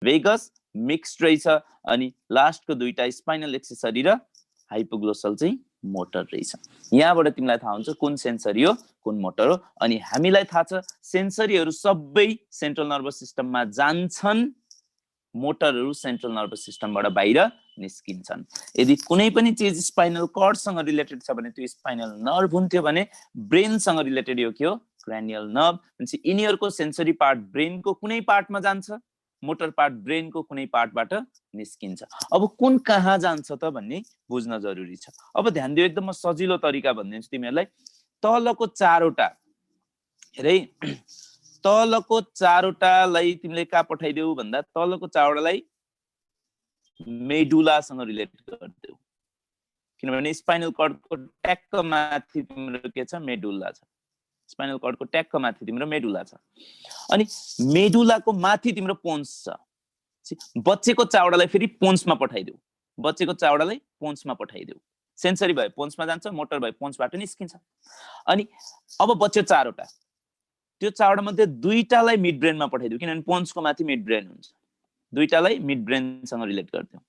Vagus mixed रहेछ अनि लास्टको दुईटा स्पाइनल एक्सेसरी र हाइपोग्लोसल चाहिँ मोटर रहेछ। यहाँबाट तिमीलाई थाहा हुन्छ कुन सेन्सरी हो कुन मोटर हो। अनि हामीलाई थाहा छ सेन्सरीहरू सबै सेन्ट्रल नर्भस सिस्टममा जान्छन्, मोटरहरू सेन्ट्रल नर्भस सिस्टमबाट बाहिर निस्किन्छन्। यदि कुनै पनि चीज स्पाइनल कर्डसँग रिलेटेड छ भने त्यो स्पाइनल नर्भ हुन्थ्यो भने ब्रेनसँग रिलेटेड यो के हो क्रेनियल नर्भ। भनेपछि यिनीहरूको सेन्सरी पार्ट ब्रेनको कुनै पार्टमा जान्छ, मोटर पार्ट ब्रेनको कुनै पार्टबाट निस्किन्छ। अब कुन कहाँ जान्छ त भन्ने बुझ्न जरुरी छ। अब ध्यान दियो, एकदम सजिलो तरिका भनिदिन्छु तिमीहरूलाई। तलको चारवटा हेरै, तलको चारवटालाई तिमीले कहाँ पठाइदेऊ भन्दा तलको चारवटालाई मेडुलासँग रिलेट गरिदेऊ, किनभने स्पाइनल कर्डको ट्याक्क माथि तिम्रो के छ मेडुला छ। स्पाइनल कर्डको ट्याक्क माथि तिम्रो मेडुला छ अनि मेडुलाको माथि तिम्रो पोन्स छ। बच्चेको चावडालाई फेरि पोन्समा पठाइदेऊ, बच्चेको चावडालाई पोन्समा पठाइदेऊ। सेन्सरी भए पोन्समा जान्छ, मोटर भए पोन्सबाट निस्किन्छ। अनि अब बच्चो चारवटा, त्यो चारवटा मध्ये दुईटालाई मिड ब्रेनमा पठाइदेऊ, किनभने पोन्सको माथि मिड ब्रेन हुन्छ। दुईटालाई मिड ब्रेनसँग रिलेट गरिदेऊ।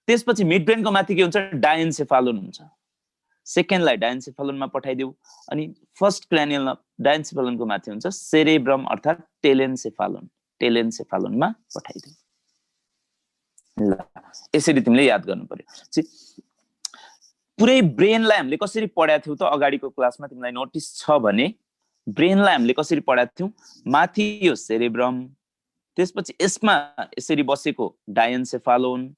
त्यसपछि मिड ब्रेनको माथि के हुन्छ डायन्सेफालोन हुन्छ, सेकेन्डलाई डायन्सेफालोनमा पठाइदेऊ। अनि फर्स्ट क्रेनियल डायन्सेफालोनको माथि हुन्छ सेरेब्रम अर्थात् टेलेन्सेफालोन, टेलेन्सेफालोनमा पठाइदेऊ। ल यसरी तिमीले याद गर्नु पर्यो। पुरै ब्रेनलाई हामीले कसरी पढाएको थियौ त अगाडिको क्लासमा तिमीलाई नोटिस छ भने ब्रेनलाई हामीले कसरी पढाएको थियौ, माथि यो सेरेब्रम, त्यसपछि यसमा यसरी बसेको डायन्सेफालोन,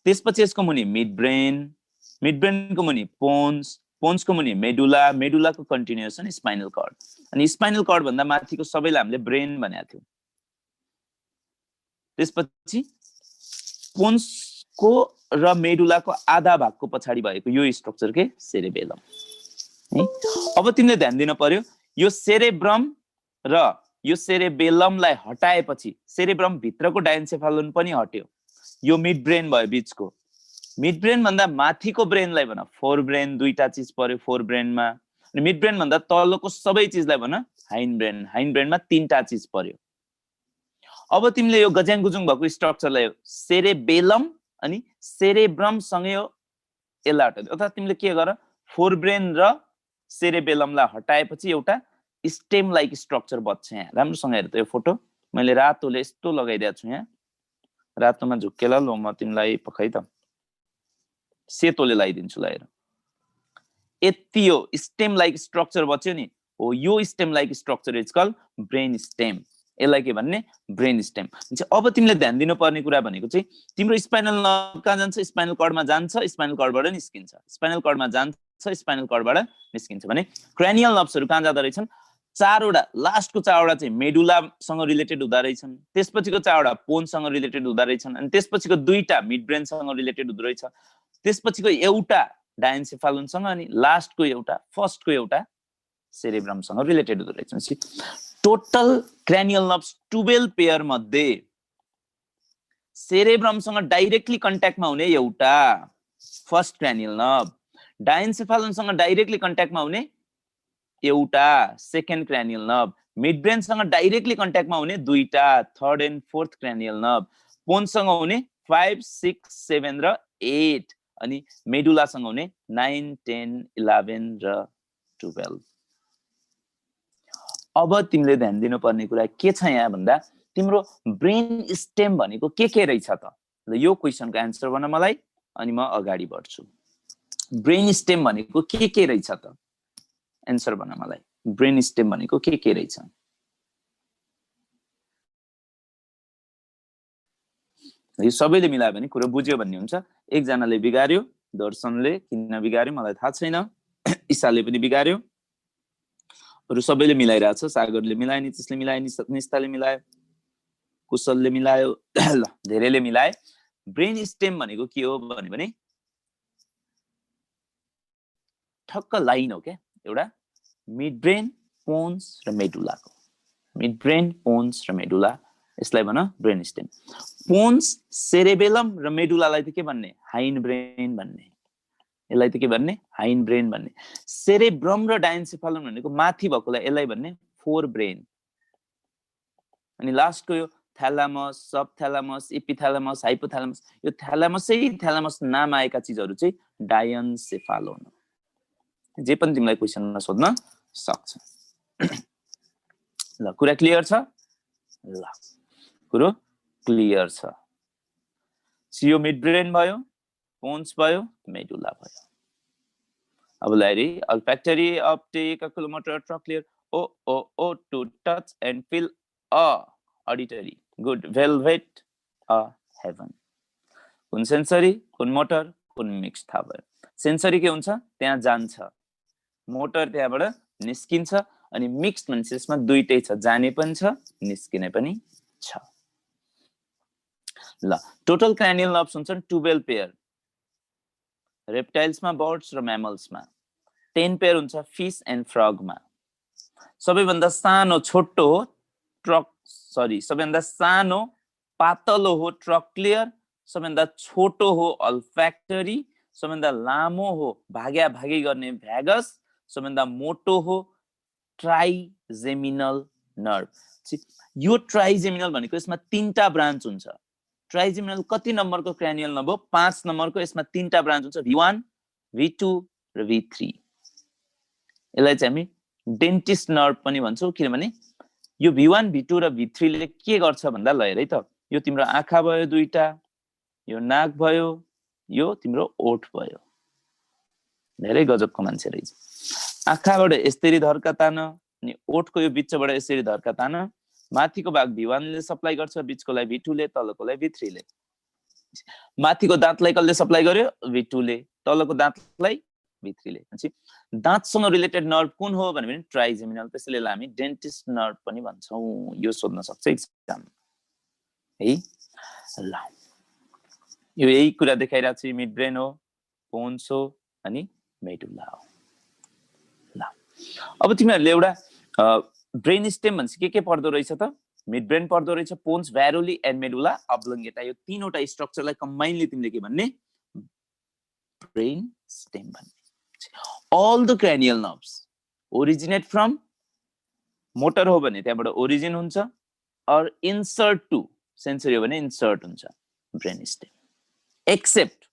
त्यसपछि यसको मुनि मिड ब्रेन, मिड ब्रेनको मुनि पोन्स, पोन्सको मुनि मेडुला, मेडुलाको कन्टिन्युएसन स्पाइनल कर्ड। अनि स्पाइनल कर्ड भन्दा माथिको सबैलाई हामीले ब्रेन भनेको थियौ। त्यसपछि पोन्सको र मेडुलाको आधा भागको पछाडि भएको यो स्ट्रक्चर के सेरेबेलम है। अब तिमीले ध्यान दिन पर्यो, यो सेरेब्रम र यो सेरेबेलमलाई हटाएपछि सेरेब्रम भित्रको डायन्सेफालोन पनि हट्यो। यो मिड ब्रेन भयो बीचको, मिड ब्रेन भन्दा माथिको ब्रेनलाई भन फोर ब्रेन, दुईटा चीज पर्यो फोर ब्रेनमा। अनि मिड ब्रेन भन्दा तलको सबै चीजलाई भन हाइन्ड ब्रेन, हाइन्ड ब्रेनमा तीनटा चीज पर्यो। अब तिमीले यो गज्याङ गुजुङ भएको स्ट्रक्चरलाई सेरेबेलम अनि सेरेब्रम सँगै यसलाई हटाइदियो, अर्थात् तिमीले के गर फोर ब्रेन र सेरेबेलमलाई हटाएपछि एउटा स्टेम लाइक स्ट्रक्चर बच्छ। यहाँ राम्रोसँग हेर त यो फोटो, मैले रातोले यस्तो लगाइदिएको छु, यहाँ रातोमा झुक्केला। लो म तिमीलाई पखाइ त सेतोले लगाइदिन्छु। ल हेर यति यो स्टेम लाइक स्ट्रक्चर बच्यो नि, हो यो stem like structure is called brain stem. यसलाई के भन्ने ब्रेन स्टेम। अब तिमीले ध्यान दिनुपर्ने कुरा भनेको चाहिँ तिम्रो स्पाइनल नर्भ कहाँ जान्छ, स्पाइनल कर्डमा जान्छ, स्पाइनल कर्डबाट निस्किन्छ, स्पाइनल कर्डमा जान्छ, स्पाइनल कर्डबाट निस्किन्छ भने क्रेनियल नर्भ्सहरू कहाँ जाँदो रहेछन्, चारवटा, लास्टको चारवटा चाहिँ मेडुलासँग रिलेटेड हुँदा रहेछन्, त्यसपछिको चारवटा पोन्ससँग रिलेटेड हुँदा रहेछन्, अनि त्यसपछिको दुईटा मिड ब्रेनसँग रिलेटेड हुँदो रहेछ, त्यसपछिको एउटा डायन्सेफालोनसँग, अनि लास्टको एउटा फर्स्टको एउटा सेरेब्रमसँग रिलेटेड हुँदो रहेछ। टोटल क्रेनियल नर्भ्स 12 पेयर मध्ये सेरेब्रमसँग डाइरेक्टली कन्ट्याक्टमा हुने एउटा फर्स्ट क्रेनियल नर्भ, डायन्सेफालोनसँग डाइरेक्टली कन्ट्याक्टमा हुने एउटा सेकेन्ड क्रेनियल नर्भ, मिड ब्रेनसँग डाइरेक्टली कन्ट्याक्टमा हुने दुईटा third and fourth cranial nerve, पोन्ससँग हुने 5, 6, 7 र 8, अनि मेडुलासँग हुने 9, 10, 11 र 12। अब तिमीले ध्यान दिनुपर्ने कुरा के छ यहाँ भन्दा तिम्रो ब्रेन स्टेम भनेको के रहेछ त? ल यो क्वेसनको एन्सर भन मलाई, अनि म अगाडि बढ्छु। ब्रेन स्टेम भनेको के रहेछ त? एन्सर भन मलाई। ब्रेन स्टेम भनेको के रहेछ? यो सबैले मिलायो भने कुरा बुझ्यो भन्ने हुन्छ। एकजनाले बिगार्यो, दर्शनले किन बिगार्यो मलाई थाहा छैन, ईसाले पनि बिगार्यो, अरु सबैले मिलाइरहेछ। सागरले मिलायो, नितिशले मिलायो, निस्ताले मिलायो, कुशलले मिलायो, ल धेरैले मिलाए। ब्रेन स्टेम भनेको के हो भने ठक्क लाइन हो क्या, एउटा मिड ब्रेन, पोन्स र मेडुलाको, मिड ब्रेन, पोन्स र मेडुला, यसलाई भन ब्रेन स्टेम। पोन्स, सेरेबेलम र मेडुलालाई त के भन्ने, हाइन्ड ब्रेन भन्ने। यसलाई त के भन्ने, हाइन्ड ब्रेन भन्ने। सेरेब्रम र डायन्सेफालोन भनेको माथि भएकोलाई यसलाई भन्ने फोर ब्रेन, अनि लास्टको यो थ्यालामस, सबथ्यालामस, इपिथ्यालामस, हाइपोथ्यालामस, यो थ्यालामस नाम आएका चिजहरू चाहिँ डायन्सेफालोन हो। जे पनि तिमीलाई क्वेसनमा सोध्न सक्छ। ल कुरा क्लियर छ? ल कुरो क्लियर छ। यो मिड ब्रेन भयो, पोन्स भयो, मेडुला भयो। अब लाइरी olfactory, optic, oculomotor, trochlear, oh to touch and feel, auditory, good, velvet, heaven. कुन सेन्सरी, कुन मोटर, कुन मिक्स थाहा भयो। सेन्सरी के हुन्छ? त्यहाँ जान्छ, मोटर त्यहाँबाट निस्किन्छ, अनि मिक्स भनेपछि यसमा दुईटै छ, जाने पनि छ, निस्किने पनि छ। ल टोटल क्रानियल नर्भ्स हुन्छन् 12 पेयर रेप्टाइल्समा, बर्ड्स र म्यामल्समा। 10 पेयर हुन्छ फिश एन्ड फ्रगमा। सबैभन्दा सानो छोटो हो सबैभन्दा सानो पातलो हो ट्रक्लियर, सबैभन्दा छोटो हो अल्फ्याक्टरी, सबैभन्दा लामो हो भाग्या भागी गर्ने भ्यागस, सबैभन्दा मोटो हो ट्राइजेमिनल नर्भ। यो ट्राइजेमिनल भनेको यसमा 3टा ब्रान्च हुन्छ। ट्राइजेमिनल कति नम्बरको क्रानियल नर्भ हो? 5 नम्बरको। यसमा 3टा ब्रान्च हुन्छ, V1, V2 र V3। यसलाई चाहिँ हामी डेन्टिस्ट नर्भ पनि भन्छौँ, किनभने यो V1, V2 र V3 ले के गर्छ भन्दा, ल हेर है त, यो तिम्रो आँखा भयो 2टा, यो नाक भयो, यो तिम्रो ओठ भयो। धेरै गजबको मान्छे रहेछ। आँखाबाट यसरी धर्का तान, अनि ओठको यो बिचबाट यसरी धर्का तान। माथिको भाग V1 ले सप्लाई गर्छ, बिचकोलाई V2 ले, तलकोलाई V3 ले। माथिको दाँतलाई कसले सप्लाई गर्यो? V2 ले, तलको दाँतलाई V3 ले। दाँतसँग रिलेटेड नर्भ कुन हो भने ट्राइजेमिनल, त्यसैले हामी डेन्टिस्ट नर्भ पनि भन्छौँ। यो सोध्न सक्छ एक्जाम है। ल यो यही कुरा देखाइरहेको छु, मिड ब्रेन हो, पोन्स हो, अनि मेडुला हो। ल अब तिमीहरूले एउटा ब्रेन स्टेम भनेपछि के पर्दो रहेछ त? मिड ब्रेन पर्दो रहेछ, पोन्स, भ्यारोली एन्ड मेडुला अब्लङ्गेटा। यो तीनवटा स्ट्रक्चरलाई कम्बाइनली तिमीले के भन्ने? ब्रेन स्टेम भन्ने। All the cranial nerves originate from, motor हो भने त्यहाँबाट ओरिजिन हुन्छ, और इन्सर्ट टु सेन्सरी हो भने इन्सर्ट हुन्छ brain stem, except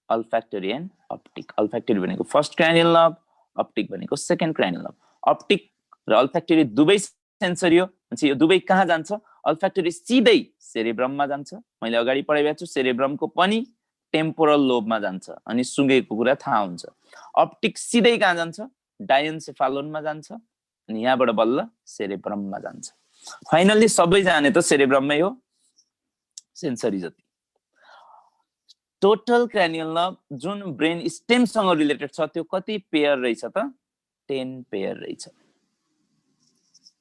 olfactory and optic. Olfactory भनेको फर्स्ट क्रानियल नर्भ, अप्टिक भनेको सेकेन्ड क्रानियल नर्भ। अप्टिक र अल्फ्याक्टरी दुवै सेन्सरी हो। यो दुवै कहाँ जान्छ? अल्फ्याक्टरी सिधै सेरेब्रममा जान्छ। मैले अगाडि पढाइरहेको छु, सेरेब्रमको पनि टेम्पोरल लोबमा जान्छ, अनि सुँगेको कुरा थाहा हुन्छ। अप्टिक सिधै कहाँ जान्छ? डायन्सेफालोनमा जान्छ, अनि यहाँबाट बल्ल सेरेब्रममा जान्छ। फाइनली सबै जाने त सेरेब्रममै हो, सेन्सरी जति। टोटल क्रानियल नर्भ जुन ब्रेन स्टेमसँग रिलेटेड छ, त्यो कति पेयर रहेछ त? 10 पेयर रहेछ।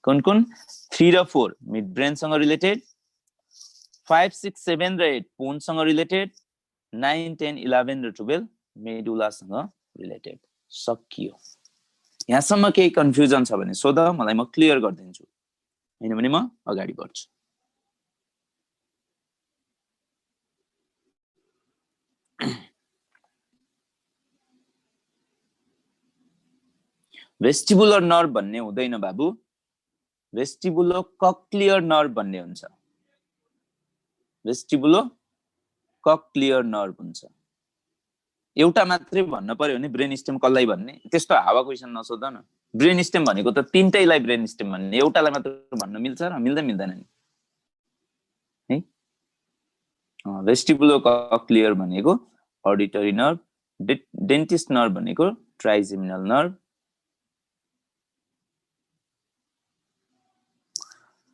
कुन कुन? 3 र 4 मिड ब्रेनसँग रिलेटेड, 5, 6, 7 र 8 पोनसँग रिलेटेड, 9, 10, 11 र 12 मेडुलासँग रिलेटेड। सकियो। यहाँसम्म केही कन्फ्युजन छ भने सोध, मलाई म क्लियर गरिदिन्छु, हैन भने म अगाडि बढ्छु। वेस्टिबुलर नर्भ भन्ने हुँदैन बाबु, वेस्टिबुलो कक्लियर नर्भ भन्ने हुन्छ। वेस्टिबुलो कक्लियर नर्भ हुन्छ। एउटा मात्रै भन्न पर्यो भने ब्रेन स्टेम कसलाई भन्ने, त्यस्तो हावा क्वेसन नसोध न। ब्रेन स्टेम भनेको त तीनटैलाई ब्रेन स्टेम भन्ने, एउटालाई मात्र भन्न मिल्छ र मिल्दैन नि है। वेस्टिबुलो कक्लियर भनेको अडिटरी नर्भ, डेन्टिस्ट नर्भ भनेको ट्राइजेमिनल नर्भ,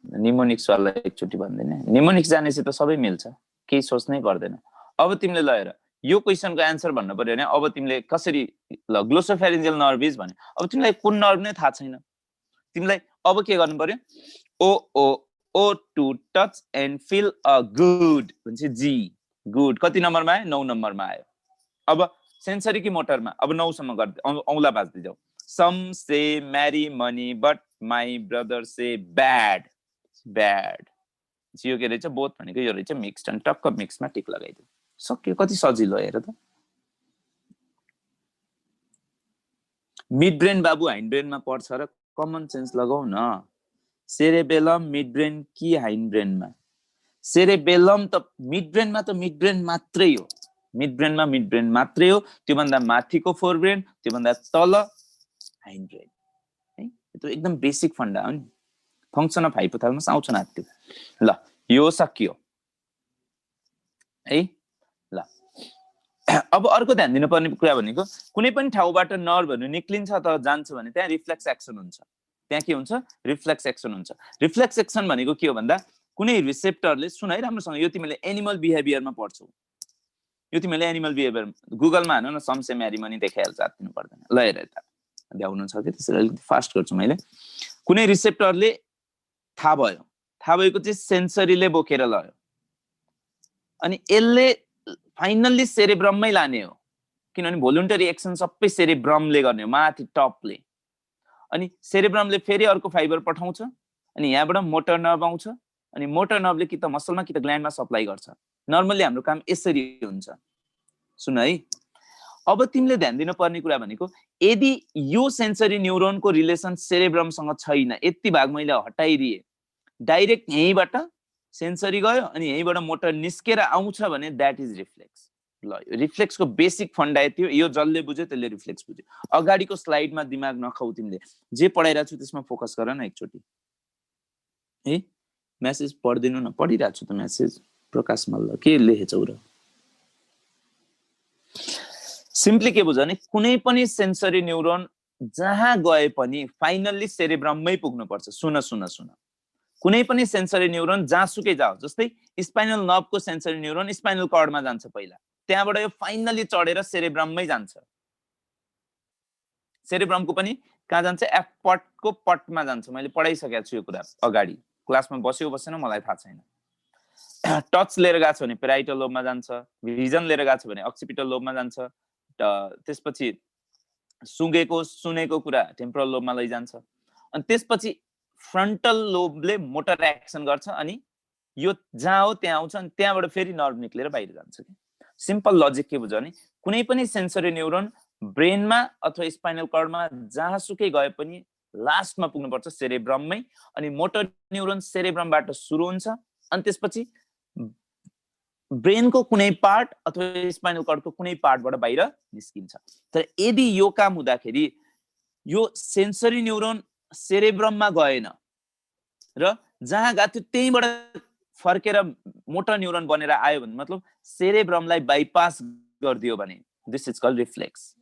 निमोनिक्स वाला एकचोटि भन्दैन, निमोनिक्स जानेपछि त सबै मिल्छ, केही सोच्नै पर्दैन। अब तिमीले ल हेर, यो क्वेसनको एन्सर भन्न पर्यो भने अब तिमीले कसरी, ल ग्लोसोफेरिन्जियल नर्भ इज भने, अब तिमीलाई कुन नर्भ नै थाहा छैन, तिमीलाई अब के गर्नु पर्यो? Oh to touch and feel a good भन्छ, जी गुड कति नम्बरमा आयो? 9 नम्बरमा आयो। अब सेन्सरी कि मोटरमा? अब 9 सम्म गर्दै औंला बाज्दै जाऊ। Some say marry money but my brother say bad, bad. यो के रहेछ? बोथ भनेको यो रहेछ मिक्स्ड, अनि टक्क मिक्समा टिक लगाइदियो, सक्यो। कति सजिलो हेर त। मिड ब्रेन बाबु हाइन्ड ब्रेनमा पर्छ र कमन सेन्स लगाउ न। सेरेबेलम मिड ब्रेन कि हाइन्ड ब्रेनमा? सेरेबेलम त मिड ब्रेनमा त मिड ब्रेन मात्रै हो, मिड ब्रेनमा मिड ब्रेन मात्रै हो, त्योभन्दा माथिको फोर ब्रेन, त्योभन्दा तल हाइन्ड ब्रेन है। त्यो एकदम बेसिक फन्डा हो नि। फङ्सन अफ हाइपोथालमस आउँछ नाच्यो। ल यो सकियो है। ल अब अर्को ध्यान दिनुपर्ने कुरा भनेको कुनै पनि ठाउँबाट नर्भहरू निक्लिन्छ अथवा जान्छ भने त्यहाँ रिफ्लेक्स एक्सन हुन्छ। त्यहाँ के हुन्छ? रिफ्लेक्स एक्सन हुन्छ। रिफ्लेक्स एक्सन भनेको के हो भन्दा कुनै रिसेप्टरले, सुन है राम्रोसँग, यो तिमीले एनिमल बिहेभियरमा पढ्छौ, यो तिमीले एनिमल बिहेभियर गुगलमा हान न, समसे म्यारीमनी देखाइहाल्छ, हात्तिनु पर्दैन। ल हेर यता भ्याउनु छ कि, त्यसैले अलिकति फास्ट गर्छु मैले। कुनै रिसेप्टरले थाहा भएको चाहिँ सेन्सरीले बोकेर लयो, अनि यसले फाइनल्ली सेरेब्रममै लाने हो, किनभने भोलुन्टरी एक्सन सबै सेरेब्रमले गर्ने हो, माथि टपले। अनि सेरेब्रमले फेरि अर्को फाइबर पठाउँछ, अनि यहाँबाट मोटर नर्भ आउँछ, अनि मोटर नर्भले कि त मसलमा कि त ग्ल्यान्डमा सप्लाई गर्छ। नर्मली हाम्रो काम यसरी हुन्छ। सुन है, अब तिमीले ध्यान दिनुपर्ने कुरा भनेको यदि यो सेन्सरी न्युरोनको रिलेसन सेरेब्रमसँग छैन, यति भाग मैले हटाइदिए, डाइरेक्ट यहीँबाट सेन्सरी गयो अनि यहीँबाट मोटर निस्केर आउँछ भने द्याट इज रिफ्लेक्स। ल रिफ्लेक्सको बेसिक फन्डा यति हो। यो जसले बुझ्यो त्यसले रिफ्लेक्स बुझ्यो। अगाडिको स्लाइडमा दिमाग नखाऊ, तिमीले जे पढाइरहेको छु त्यसमा फोकस गर न एकचोटि है। मेसेज पढिदिनु न, पढिरहेको छु त मेसेज। प्रकाश मल्ल के लेखेछौ र? सिम्पली के बुझ भने कुनै पनि सेन्सरी न्युरोन जहाँ गए पनि फाइनल्ली सेरेब्रममै पुग्नुपर्छ। सुन सुन सुन, कुनै पनि सेन्सरी न्युरोन जहाँसुकै जाओ, जस्तै स्पाइनल नर्भको सेन्सरी न्युरोन स्पाइनल कर्डमा जान्छ पहिला, त्यहाँबाट यो फाइनल्ली चढेर सेरेब्रममै जान्छ। सेरेब्रमको पनि कहाँ जान्छ? एफपटको पटमा जान्छ। मैले पढाइसकेको छु यो कुरा अगाडि, क्लासमा बस्यो बसेन मलाई थाहा छैन। टच लिएर गएको छ भने पेराइटल लोबमा जान्छ, भिजन लिएर गएको छ भने अक्सिपिटल लोबमा जान्छ, त्यसपछि सुनेको कुरा टेम्पोरल लोबमा लैजान्छ, अनि त्यसपछि फ्रन्टल लोबले मोटर एक्सन गर्छ, अनि यो जहाँ हो त्यहाँ आउँछ, अनि त्यहाँबाट फेरि नर्भ निक्लेर बाहिर जान्छ। सिम्पल लजिक के बुझ्यो भने कुनै पनि सेन्सरी न्युरोन ब्रेनमा अथवा स्पाइनल कर्डमा जहाँसुकै गए पनि लास्टमा पुग्नुपर्छ सेरेब्रममै, अनि मोटर न्युरोन सेरेब्रमबाट सुरु हुन्छ, अनि त्यसपछि ब्रेनको कुनै पार्ट अथवा स्पाइनल कर्डको कुनै पार्टबाट बाहिर निस्किन्छ। तर यदि यो काम हुँदाखेरि यो सेन्सरी न्युरोन सेरेब्रममा गएन र जहाँ गएको थियो त्यहीँबाट फर्केर मोटर न्युरोन बनेर आयो भने, मतलब सेरेब्रमलाई बाइपास गरिदियो भने, दिस इज कल्ड रिफ्लेक्स।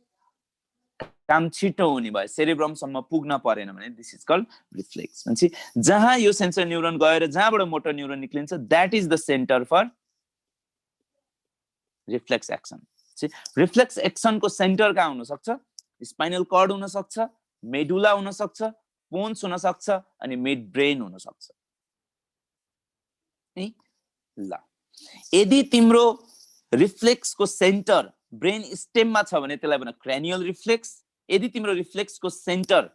काम छिटो हुने भयो, सेरेब्रमसम्म पुग्न परेन भने दिस इज कल्ड रिफ्लेक्स। भनेपछि जहाँ यो सेन्सर न्युरोन गएर जहाँबाट मोटर न्युरोन निक्लिन्छ, that is the centre for reflex action. Reflex एक्सनको सेन्टर कहाँ हुन सक्छ? स्पाइनल कर्ड हुन सक्छ, मेडुला हुन सक्छ, पोन्स हुन सक्छ, अनि मिड ब्रेन हुन सक्छ। ल यदि तिम्रो रिफ्लेक्सको सेन्टर ब्रेन स्टेममा छ भने त्यसलाई भन क्रेनियल रिफ्लेक्स। यदि तिम्रो रिफ्लेक्सको सेन्टर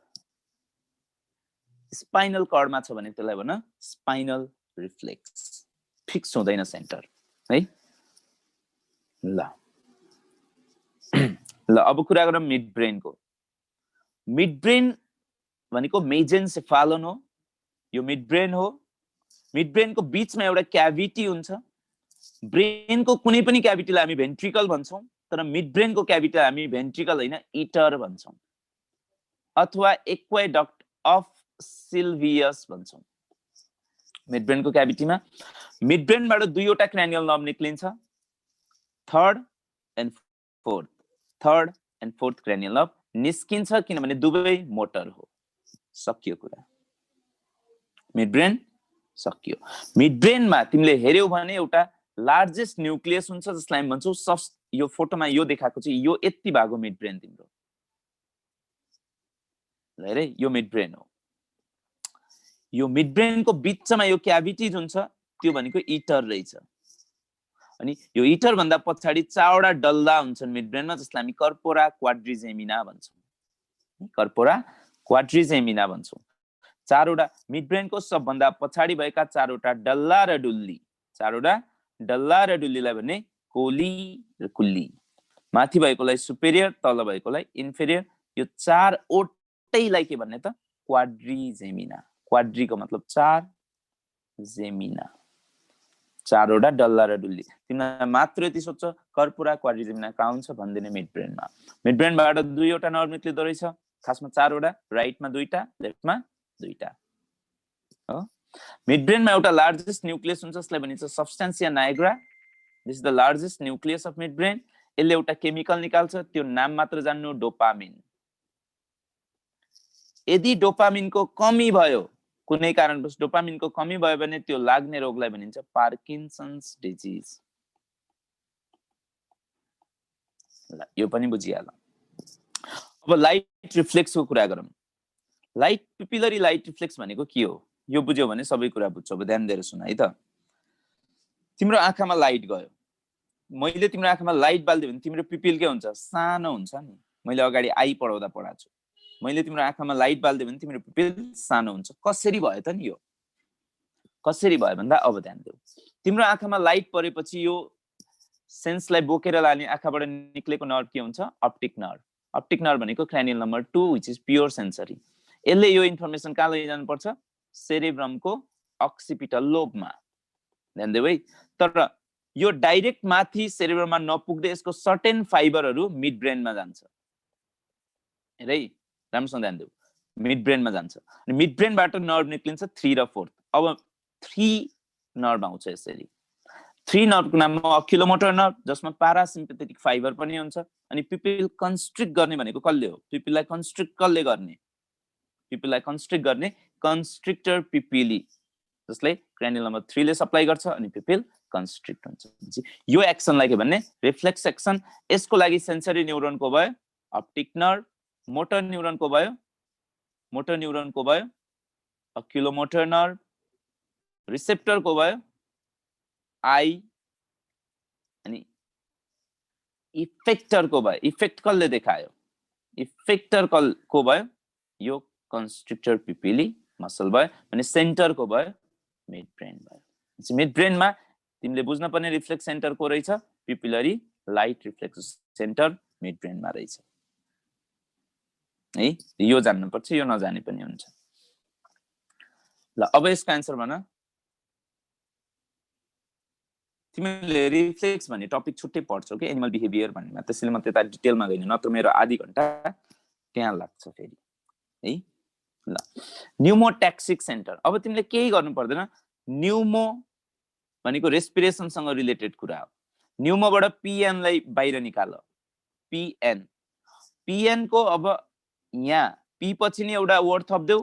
स्पाइनल कर्डमा छ भने त्यसलाई भन स्पाइनल रिफ्लेक्स। फिक्स हुँदैन सेन्टर है। ल ल अब कुरा गरौँ मिड ब्रेनको। मिड ब्रेन भनेको मेजेन्सेफालन हो, यो मिड ब्रेन हो। मिड ब्रेनको बीचमा एउटा क्याभिटी हुन्छ। ब्रेनको कुनै पनि क्याभिटीलाई हामी भेन्ट्रिकल भन्छौँ, तर मिड ब्रेनको क्याभिटीलाई हामी भेन्ट्रिकल होइन इटर भन्छौँ, अथवा एक्वाडक्ट अफ सिल्भियस भन्छौँ। मिड ब्रेनको क्याभिटीमा मिड ब्रेनबाट दुईवटा क्रेनियल नर्भ निक्लिन्छ, third and fourth cranial nerve निस्किन्छ, किनभने दुवै मोटर हो। सकियो कुरा, मिड ब्रेन सकियो। मिड ब्रेनमा तिमीले हेर्यौ भने एउटा लार्जेस्ट न्युक्लियस हुन्छ, जसलाई हामी भन्छौँ, यो फोटोमा यो देखाएको चाहिँ यो यति भागो मिड ब्रेन तिम्रो, हेरे यो मिड ब्रेन हो। यो मिड ब्रेनको बीचमा यो क्याभिटी जुन छ त्यो भनेको इटर रहेछ। अनि यो इटर भन्दा पछाडि चारवटा डल्ला हुन्छन् मिड ब्रेनमा, जसलाई हामी कर्पोरा क्वाड्रिजेमिना भन्छौँ। कर्पोरा क्वाड्रिजेमिना भन्छौँ। चारवटा मिड ब्रेनको सबभन्दा पछाडि भएका चारवटा डल्ला र डुल्ली, चारवटा डल्ला र डुल्लीलाई भने कोली र कुल्ली। माथि भएकोलाई सुपेरियर, तल भएकोलाई इन्फेरियर। यो चारवटैलाई के भन्ने त? क्वाड्रिजेमिना। क्वाड्रीको मतलब चार, जेमिना चारवटा डल्ला र डुल्ली। तिमीलाई मात्र यति सोध्छ कर्पुरा क्वाड्रिजेमिना कहाँ हुन्छ भन्दिने मिड ब्रेनमा। मिड ब्रेनबाट दुईवटा नर्भ निक्लिँदो रहेछ, खासमा चारवटा, राइटमा दुईटा, लेफ्टमा दुईटा हो। मिड ब्रेनमा एउटा लार्जेस्ट न्युक्लियस हुन्छ, जसलाई भनिन्छ substantia nigra. This is the largest nucleus of mid brain. यसले एउटा केमिकल निकाल्छ, त्यो नाम मात्र जान्नु, डोपामिन। यदि डोपामिनको कमी भयो, कुनै कारणवश डोपामिनको कमी भयो भने त्यो लाग्ने रोगलाई भनिन्छ पार्किन्सन्स डिजिज। ल यो पनि बुझिहाल। अब लाइट रिफ्लेक्सको कुरा गरौँ। लाइट पिपिलरी लाइट रिफ्लेक्स भनेको के हो यो बुझ्यौ भने सबै कुरा बुझ्छौ। अब ध्यान दिएर सुन है त। तिम्रो आँखामा लाइट गयो, मैले तिम्रो आँखामा लाइट बाल्दिए भने तिम्रो पिपिल के हुन्छ, सानो हुन्छ नि। मैले अगाडि आई पढाउँदा पढाएको छु, मैले तिम्रो आँखामा लाइट बाल्दिए भने तिम्रो पिपिल सानो हुन्छ। कसरी भयो त नि यो, कसरी भयो भन्दा अब ध्यान देऊ। तिम्रो आँखामा लाइट परेपछि यो सेन्सलाई बोकेर लाने आँखाबाट निक्लेको नर्भ के हुन्छ, अप्टिक नर्भ। अप्टिक नर्भ भनेको cranial number 2 which is pure sensory. यसले यो इन्फर्मेसन कहाँ लैजानु पर्छ, सेरेब्रमको अक्सिपिटल लोबमा। ध्यान देऊ है। तर यो डाइरेक्ट माथि सेरेब्रममा नपुग्दै यसको सर्टेन फाइबरहरू मिड ब्रेनमा जान्छ। हेरै राम्रोसँग ध्यान देऊ, मिड ब्रेनमा जान्छ। अनि मिड ब्रेनबाट नर्भ निक्लिन्छ 3 र 4। अब 3 नर्भ आउँछ यसरी। 3 नर्भको नाम अक्युलोमोटर नर्भ, जसमा पारासिम्पेथेटिक फाइबर पनि हुन्छ। अनि पिपिल कन्स्ट्रिक्ट गर्ने भनेको कसले हो, पिपिललाई कन्स्ट्रिक्ट कसले गर्ने, पिपिललाई कन्स्ट्रिक्ट गर्ने कन्स्ट्रिक्टर पिपिली, जसले क्रानियल नम्बर 3 ले सप्लाई गर्छ अनि पिपिल कन्स्ट्रिक्ट हुन्छ। यो एक्सनलाई के भन्ने, रिफ्लेक्स एक्सन। यसको लागि सेन्सरी न्युरोनको भयो अप्टिक नर्भ, मोटर न्युरोनको भयो अक्युलोमोटर नर्भ, रिसेप्टरको भयो आई, अनि इफेक्टरको भयो, इफेक्ट कसले देखायो, इफेक्टर को भयो यो कन्स्ट्रिक्टर पिपिली मसल भयो। अनि सेन्टरको भयो मिड ब्रेन भयो। मिड ब्रेनमा तिमीले बुझ्न पर्ने रिफ्लेक्स सेन्टर को रहेछ, पिपिलरी लाइट रिफ्लेक्स सेन्टर मिड ब्रेनमा रहेछ है। यो जान्नु पर्छ, यो नजाने पनि हुन्छ। ल अब यसको आन्सर भन। तिमीले रिफ्लेक्स भन्ने टपिक छुट्टै पढ्छौ कि एनिमल बिहेभियर भन्नेमा, त्यसैले म त्यता डिटेलमा गइन, नत्र मेरो आधी घण्टा त्यहाँ लाग्छ फेरि है। ल न्युमोट्याक्सिक सेन्टर। अब तिमीले केही गर्नु पर्दैन, न्युमो भनेको रेस्पिरेसनसँग रिलेटेड कुरा हो। न्युमोबाट पिएन लाई बाहिर निकाल, पिएन। पिएन को अब यहाँ पी पछि नि एउटा वर्ड थप्देऊ,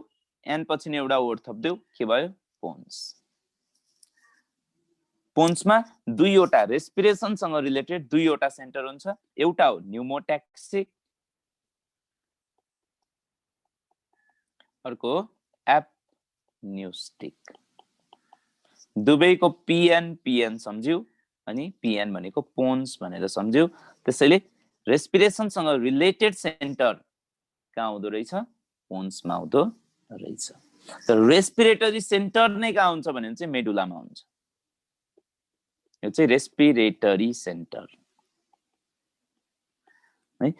एन पछि नि एउटा वर्ड थप्देऊ, के भयो, पोन्स। पोन्समा दुईवटा रेस्पिरेसनसँग रिलेटेड दुईवटा सेन्टर हुन्छ। एउटा हो न्युमोट्याक्सिक, अर्को एपन्युस्टिक। दुवैको पिएन पिएन सम्झ्यौ, अनि पिएन भनेको पोन्स भनेर सम्झ्यौ। त्यसैले रेस्पिरेसनसँग रिलेटेड सेन्टर कहाँ हुँदो रहेछ, पोन्समा हुँदो रहेछ। तर रेस्पिरेटरी सेन्टर नै कहाँ हुन्छ भने चाहिँ मेडुलामा हुन्छ। यो चाहिँ रेस्पिरेटरी सेन्टर है।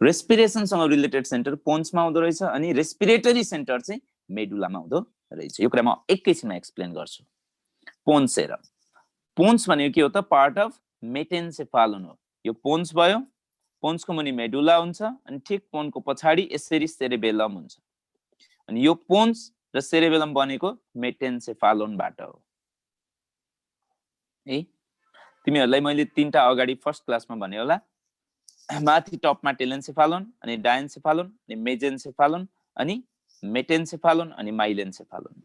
रेस्पिरेसनसँग रिलेटेड सेन्टर पोन्समा हुँदो रहेछ, अनि रेस्पिरेटरी सेन्टर चाहिँ मेडुलामा हुँदो रहेछ। यो कुरा म एकैछिनमा एक्सप्लेन गर्छु। पोन्स हेर, पोन्स भनेको के हो त, पार्ट अफ मेटेन्सेफालोन हो। यो पोन्स भयो, पोन्सको मुनि मेडुला हुन्छ, अनि ठिक पोनको पछाडि यसरी सेरेबेलम हुन्छ। अनि यो पोन्स र सेरेबेलम बनेको मेटेन्सेफालोनबाट हो है। तिमीहरूलाई मैले 3टा अगाडि फर्स्ट क्लासमा भने होला, माथि टपमा टेलेन्सेफालोन, अनि डायन्सेफालोन, अनि मेजेन्सेफालोन, अनि मेटेन्सेफालोन, अनि माइलेन्सेफालोन।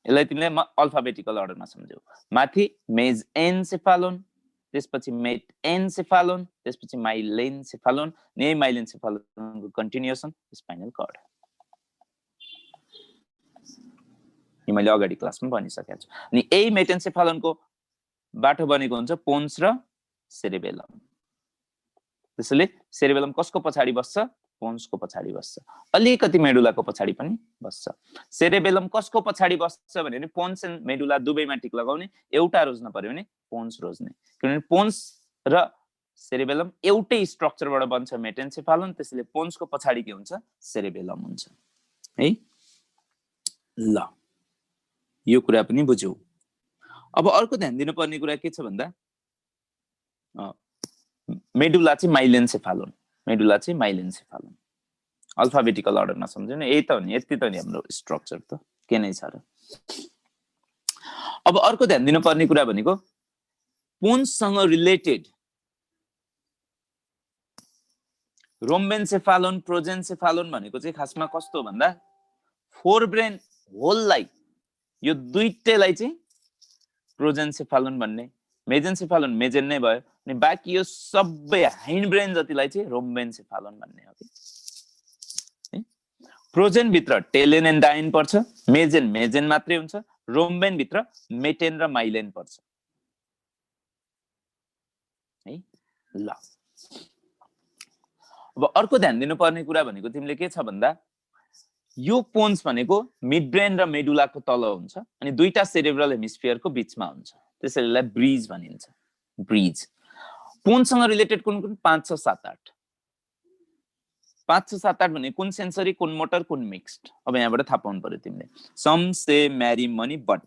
यसलाई तिमीले अल्फाबेटिकल अर्डरमा सम्झ्यौ। माथि मेजेन्सेफालोन, त्यसपछि मेटेन्सेफालोन, त्यसपछि माइलेन्सेफालोन, नै माइलेन्सेफालोनको कन्टिन्युएसन स्पाइनल कर्ड। यो मैले अगाडि क्लासमा भनिसकेको छु। अनि यही मेटेन्सेफालोनको बाटो बनेको हुन्छ पोन्स र सेरेबेलम। त्यसैले सेरेबेलम कसको पछाडि बस्छ, पोन्सको पछाडि बस्छ, अलिकति मेडुलाको पछाडि पनि बस्छ। सेरेबेलम कसको पछाडि बस्छ भने पोन्स एन्ड मेडुला दुवैमा टिक लगाउने, एउटा रोज्न पर्यो भने पोन्स रोज्ने, किनभने पोन्स र सेरेबेलम एउटै स्ट्रक्चरबाट बन्छ मेटेन्सेफालोन। त्यसैले पोन्सको पछाडि के हुन्छ, सेरेबेलम हुन्छ है। ल यो कुरा पनि बुझ्यौ। अब अर्को ध्यान दिनुपर्ने कुरा के छ भन्दा मेडुला चाहिँ माइलेन्सेफालोन, मेडुला चाहिँ माइलेन्सेफालोन। अल्फाबेटिकल अर्डरमा सम्झिनु, यही त हो नि, यति त नि हाम्रो स्ट्रक्चर त के नै छ र। अब अर्को ध्यान दिनुपर्ने कुरा भनेको पोन्ससँग रिलेटेड रोम्बेन्सेफालोन प्रोजेन्सेफालोन भनेको चाहिँ खासमा कस्तो भन्दा फोरब्रेन होललाई यो दुईटैलाई चाहिँ प्रोजेन्सेफालोन भन्ने, मेजेन्सेफालोन मेजेन नै भयो, अनि बाँकी यो सबै हाइन्ड ब्रेन जतिलाई चाहिँ रोम्बेन्सेफालोन भन्ने हो कि। प्रोजेन भित्र टेलेन एन्ड डाइन पर्छ, मेजेन मेजेन मात्रै हुन्छ, रोम्बेन भित्र मेटेन र माइलेन पर्छ है। ल अब अर्को ध्यान दिनुपर्ने कुरा भनेको तिमीले के छ भन्दा यो पोन्स भनेको मिड ब्रेन र मेडुलाको तल हुन्छ अनि दुईटा सेरेब्रल हेमिस्फियरको बीचमा हुन्छ, त्यसैले यसलाई ब्रिज भनिन्छ। ब्रिज पोन्ससँग रिलेटेड कुन कुन 5 6 7 8 5 6 7 8 भने कुन सेन्सरी कुन मोटर कुन मिक्स्ड। अब यहाँबाट थाहा पाउनु पर्यो तिमीले। Some say marry money but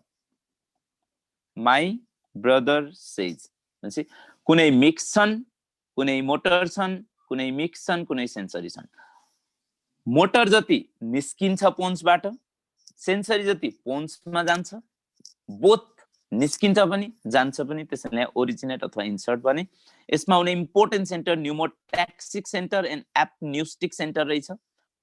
my brother says भनेपछि कुनै मिक्स छन्, कुनै मोटर छन्, कुनै मिक्स छन्, कुनै सेन्सरी छन्। मोटर जति निस्किन्छ पोन्सबाट, सेन्सरी जति पोन्समा जान्छ, बोथ निस्किन्छ पनि जान्छ पनि, त्यसैले ओरिजिनेट अथवा इन्सर्ट भने। यसमा हुने important centre pneumotaxic centre and apneustic centre रहेछ,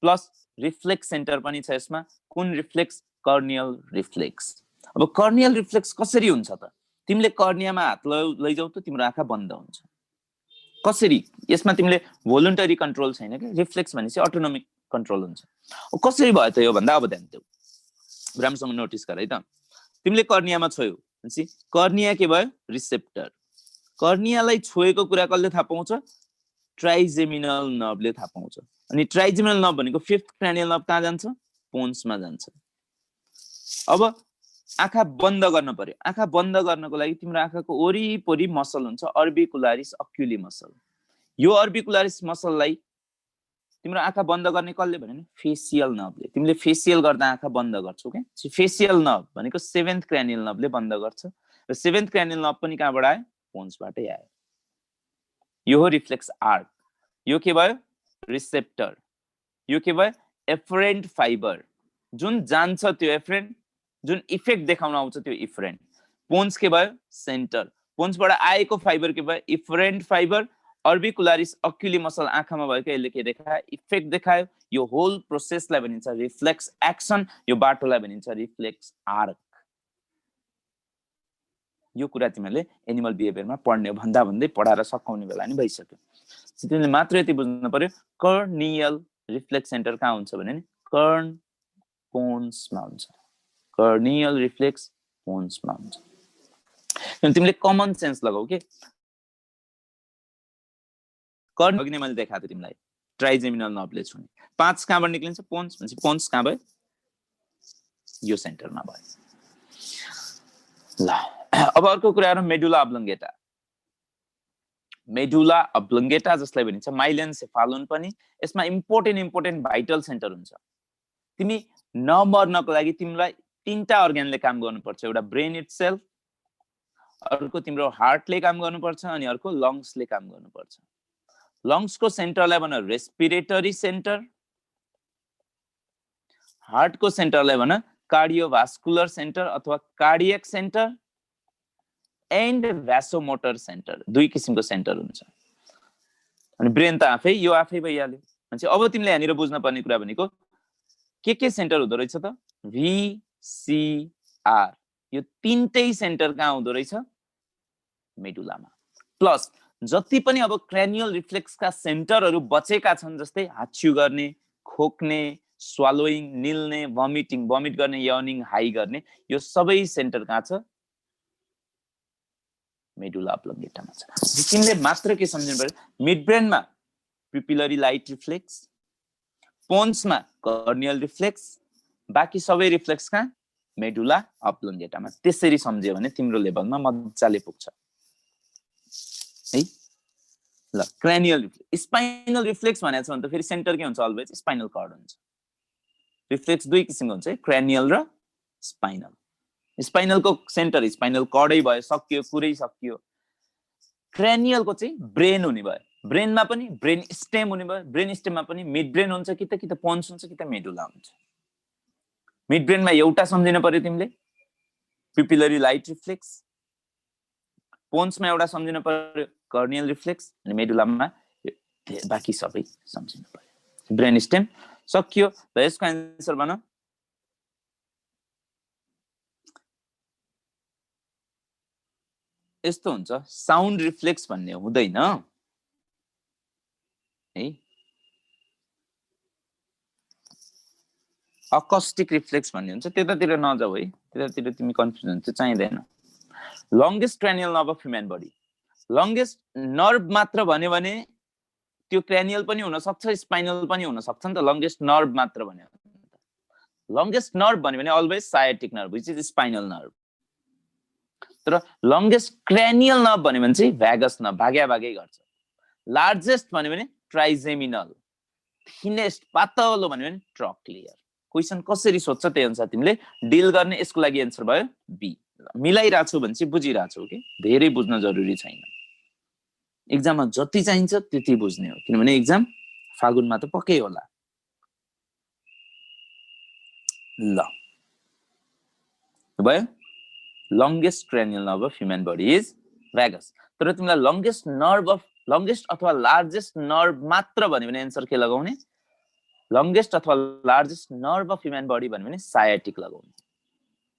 प्लस रिफ्लेक्स सेन्टर पनि छ यसमा। कुन रिफ्लेक्स? कर्नियल रिफ्लेक्स। अब कर्नियल रिफ्लेक्स कसरी हुन्छ त? तिमीले कर्नियामा हात लैजाऊ त तिम्रो आँखा बन्द हुन्छ। कसरी? यसमा तिमीले भोलुन्टरी कन्ट्रोल छैन कि, रिफ्लेक्स भनेपछि अटोनोमिक कन्ट्रोल हुन्छ। कसरी भयो त यो भन्दा अब ध्यान देऊ, राम्रोसँग नोटिस गर है त। तिमीले कर्नियामा छोयौ भनेपछि कर्निया के भयो? रिसेप्टर। कर्नियालाई छोएको कुरा कसले थाहा पाउँछ? ट्राइजेमिनल नर्भले थाहा पाउँछ। अनि ट्राइजेमिनल नर्भ भनेको फिफ्थ क्रानियल नर्भ कहाँ जान्छ? पोन्समा जान्छ। अब आँखा बन्द गर्न पर्यो। आँखा बन्द गर्नको लागि तिम्रो आँखाको वरिपरि मसल हुन्छ, अर्बिकुलारिस अक्युली मसल। यो अर्बिकुलारिस मसललाई तिम्रो आँखा बन्द गर्ने कसले भने? फेसियल नर्भले। तिमीले फेसियल गर्दा आँखा बन्द गर्छौ के? फेसियल नर्भ भनेको 7th क्रानियल नर्भले बन्द गर्छ र 7th क्रानियल नर्भ पनि कहाँबाट आयो? पोन्सबाटै आयो। यो हो रिफ्लेक्स आर्क। यो के भयो? रिसेप्टर। यो के भयो? एफरेन्ट फाइबर। जुन जान्छ त्यो एफरेन्ट, जुन इफेक्ट देखाउन आउँछ त्यो इफरेन्ट। पोन्स के भयो? सेन्टर। पोन्सबाट आएको फाइबर के भयो? इफरेन्ट फाइबर। अर्बिकुलारिस अक्युली मसल आँखामा भएको यसले के देखायो? इफेक्ट देखायो। यो होल प्रोसेसलाई भनिन्छ रिफ्लेक्स एक्सन। यो बाटोलाई भनिन्छ रिफ्लेक्स आर्क। यो कुरा तिमीले एनिमल बिहेभियरमा पढ्ने भन्दा भन्दै पढाएर सकाउने बेला नि भइसक्यो। तिमीले मात्र यति बुझ्नु पर्यो, कर्नियल रिफ्लेक्स सेन्टर कहाँ हुन्छ भने नि कर्न पोन्समा हुन्छ। कर्नियल रिफ्लेक्स पोन्समा हुन्छ। तिमीले कमन सेन्स लगाऊ के। कर्न अघि नै मैले देखाएको थिएँ तिमीलाई, ट्राइजेमिनल नर्भले छुने। 5 कहाँबाट निक्लिन्छ? पोन्स। भनेपछि पोन्स कहाँ भयो? यो सेन्टरमा भयो। ल अब अर्को कुरा हेरौँ, मेडुला अब्लङ्गेटा। मेडुला अब्लङ्गेटा जसलाई भनिन्छ माइलेन्सेफालोन पनि। यसमा इम्पोर्टेन्ट भाइटल सेन्टर हुन्छ। तिमी नमर्नको लागि तिमीलाई 3टा अर्गनले काम गर्नुपर्छ। एउटा ब्रेन इटसेल्फ, अर्को तिम्रो हार्टले काम गर्नुपर्छ, अनि अर्को लङ्सले काम गर्नुपर्छ। लङ्सको सेन्टरलाई भन रेस्पिरेटरी सेन्टर, हार्टको सेन्टरलाई भन कार्डियोभास्कुलर सेन्टर अथवा कार्डियक सेन्टर एन्ड भ्यासोमोटर सेन्टर। 2 किसिमको सेन्टर हुन्छ। अनि ब्रेन त आफै यो आफै भइहाल्यो। भनेपछि अब तिमीले यहाँनिर बुझ्न पर्ने कुरा भनेको के सेन्टर हुँदो रहेछ त? VCR। यो 3टै सेन्टर कहाँ हुँदो रहेछ? मेडुलामा। प्लस जति पनि अब क्रानियल रिफ्लेक्सका सेन्टरहरू बचेका छन्, जस्तै हाच्छ्यु गर्ने, खोक्ने, स्वालोइङ, निल्ने, भमिटिङ, भमिट गर्ने, यर्निङ, हाई गर्ने, यो सबै सेन्टर कहाँ छ? मेडुला अब्लङ्गेटामा छ। तिमीले मात्र के सम्झिनु पर्यो? मिड ब्रेनमा पिपिलरी लाइट रिफ्लेक्स, पोन्समा कर्नियल रिफ्लेक्स, बाँकी सबै रिफ्लेक्स कहाँ? मेडुला अब्लङ्गेटामा। त्यसरी सम्झ्यो भने तिम्रो लेभलमा मजाले पुग्छ है। ल क्रानियल रिफ्लेक्स, स्पाइनल रिफ्लेक्स भनेको छ भने त फेरि सेन्टर के हुन्छ? अलवेज स्पाइनल कर्ड हुन्छ। रिफ्लेक्स 2 किसिमको हुन्छ, क्रानियल र स्पाइनल, स्पाइनलको सेन्टर स्पाइनल कर्डै भयो, सकियो, कुरै सकियो। क्रेनियलको चाहिँ ब्रेन हुने भयो, ब्रेनमा पनि ब्रेन स्टेम हुने भयो, ब्रेन स्टेममा पनि मिड ब्रेन हुन्छ कि त पोन्स हुन्छ कि त मेडुला हुन्छ। मिड ब्रेनमा एउटा सम्झिन पर्यो तिमीले, पिपिलरी लाइट रिफ्लेक्स, पोन्समा एउटा सम्झिन पर्यो कर्नियल रिफ्लेक्स, अनि मेडुलामा बाँकी सबै सम्झिन पर्यो। ब्रेन स्टेम सकियो। र यसको एन्सर भन। यस्तो हुन्छ, साउन्ड रिफ्लेक्स भन्ने हुँदैन है, अकस्टिक रिफ्लेक्स भन्ने हुन्छ। त्यतातिर नजाऊ है, त्यतातिर तिमी कन्फ्युजन हुन्छ, चाहिँदैन। Longest cranial nerve of human body, longest nerve मात्र भन्यो भने त्यो क्रेनियल पनि हुन सक्छ, स्पाइनल पनि हुन सक्छ नि त। लङ्गेस्ट नर्भ मात्र भन्यो, लङ्गेस्ट नर्भ भन्यो भने always sciatic nerve which is spinal nerve. तर लङ्गेस्ट क्रेनियल नर्भ भन्यो भने चाहिँ भ्यागस नर्भ, भाग्या गर्छ। लार्जेस्ट भन्यो भने ट्राइजेमिनल, थिनेस्ट पातलो भन्यो भने ट्रक्लियर। क्वेसन कसरी सोध्छ त्यही अनुसार तिमीले डिल गर्ने। यसको लागि एन्सर भयो बी। मिलाइरहेको छु भने चाहिँ बुझिरहेको छु कि धेरै बुझ्न जरुरी छैन, एक्जाममा जति चाहिन्छ त्यति बुझ्ने हो, किनभने एक्जाम फागुनमा त पक्कै होला। ल भयो, longest cranial nerve of human body is vagus. तर तिमीलाई लङ्गेस्ट अथवा लार्जेस्ट नर्भ मात्र भन्यो भने एन्सर के लगाउने? लङ्गेस्ट अथवा largest nerve of human body भन्यो भने सायटिक लगाउने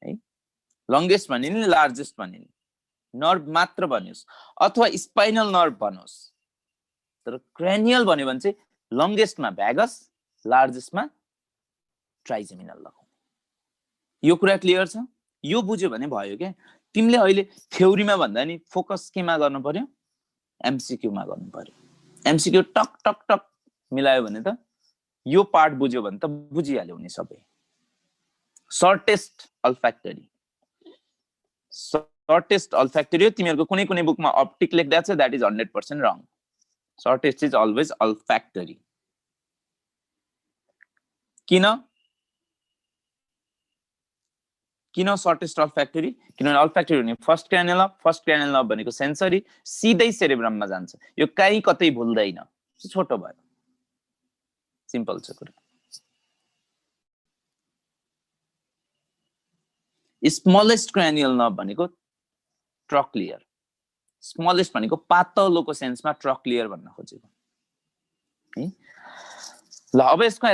है। लङ्गेस्ट भन्यो नि लार्जेस्ट भन्यो नि, नर्भ मात्र भन्योस् अथवा स्पाइनल नर्भ भन्योस्। तर क्रेनियल भन्यो भने चाहिँ लङ्गेस्टमा भ्यागस, लार्जेस्टमा ट्राइजेमिनल लगाउने। यो कुरा क्लियर छ? यो बुझ्यो भने भयो क्या। तिमीले अहिले थ्योरीमा भन्दा नि फोकस केमा गर्नु पर्यो? एमसीक्यूमा गर्नु पर्यो। एमसीक्यू टक टक टक मिलायो भने त यो पार्ट बुझ्यो भने त बुझिहाल्यो नि सबै। सर्टेस्ट अल्फ्याक्टरी, सर्टेस्ट अल्फ्याक्टरी हो। तिमीहरूको कुनै कुनै बुकमा अप्टिक लेख्दा छ, that is 100% wrong. Shortest is always olfactory. किन सर्टेस्ट अल्फ्याक्टरी? किनभने अल्फ्याक्टरी हुने first cranial nerve, first cranial nerve भनेको सेन्सरी, सिधै सेरेब्रममा जान्छ। यो कहीँ कतै भुल्दैन, छोटो भयो, सिम्पल छ कुरा। स्मलेस्ट क्रेनियल नर्भ भनेको ट्रक्लियर, स्मलेस्ट भनेको पातलोको सेन्समा ट्रक्लियर भन्न खोजेको है। ल अब यसको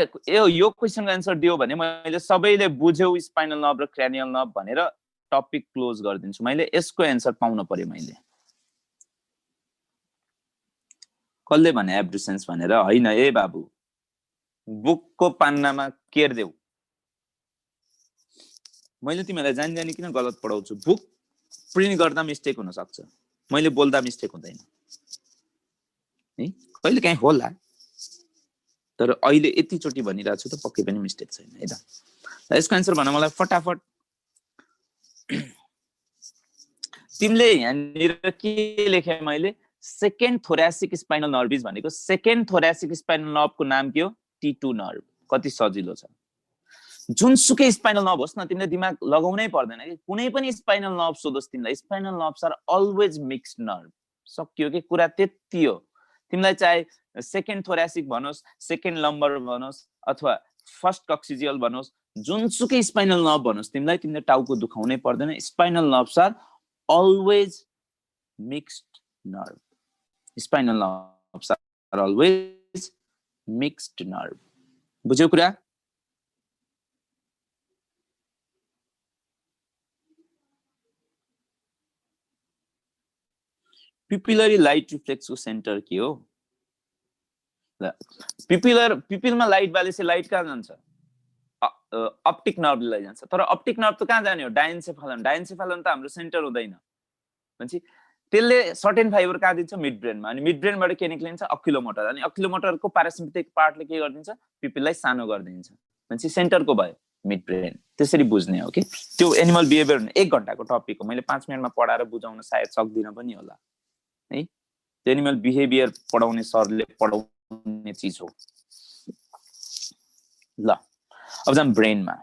यो क्वेसनको एन्सर दियो भने मैले सबैले बुझ्यौ स्पाइनल नर्भ र क्रेनियल नर्भ भनेर टपिक क्लोज गरिदिन्छु। मैले यसको एन्सर पाउन पर्यो। मैले कसले भने एब्डुसेन्स भनेर? होइन ए बाबु, बुकको पान्नामा केयर देऊ। मैले तिमीलाई जानी जानी किन गलत पढाउँछु? बुक प्रिन्ट गर्दा मिस्टेक हुन सक्छ, मैले बोल्दा मिस्टेक हुँदैन है, कहिले काहीँ होला। तर अहिले यतिचोटि भनिरहेको छु त पक्कै पनि मिस्टेक छैन है त। यसको एन्सर भन मलाई फटाफट। तिमीले यहाँनिर के लेखे मैले? सेकेन्ड थोरासिक स्पाइनल नर्भ भनेको सेकेन्ड थोरासिक स्पाइनल नर्भको नाम के हो? T2 nerve. कति सजिलो छ। जुनसुकै स्पाइनल नर्भ होस् न, तिमीले दिमाग लगाउनै पर्दैन कि कुनै पनि स्पाइनल नर्भ सोधोस् तिमीलाई, spinal nerves are always mixed nerve. सकियो कि कुरा, त्यति हो। तिमीलाई चाहे सेकेन्ड थोरासिक भनोस्, सेकेन्ड लम्बर भनोस् अथवा फर्स्ट कक्सिजियल भनोस्, जुनसुकै स्पाइनल नर्भ भनोस् तिमीलाई, तिमीले टाउको दुखाउनै पर्दैन। Spinal nerves are always mixed nerve. Spinal nerves are always mixed nerve. बुझ्यौ कुरा? पिपिलरी लाइट रिफ्लेक्सको सेन्टर के हो? पिपिलमा लाइट बालेपछि लाइट कहाँ जान्छ? अप्टिक नर्भले जान्छ। तर अप्टिक नर्भ त कहाँ जाने हो? डायन्सेफालन। डायन्सेफालन त हाम्रो सेन्टर हुँदैन भन्छ। त्यसले सर्टेन फाइबर कहाँ दिन्छ? मिड ब्रेनमा। अनि मिड ब्रेनबाट के निक्लिन्छ? अक्युलोमोटर। अनि अक्युलोमोटरको प्यारासिम्पैथिक पार्टले के गरिदिन्छ? पिपिललाई सानो गरिदिन्छ। भन्छ सेन्टरको भयो मिड ब्रेन। त्यसरी बुझ्ने हो कि त्यो एनिमल बिहेभियर 1 घण्टाको टपिक हो। मैले 5 मिनेटमा पढाएर बुझाउन सायद सक्दिनँ पनि होला है। त्यो एनिमल बिहेभियर पढाउने सरले पढाउने चिज हो। ल अब जाम ब्रेनमा।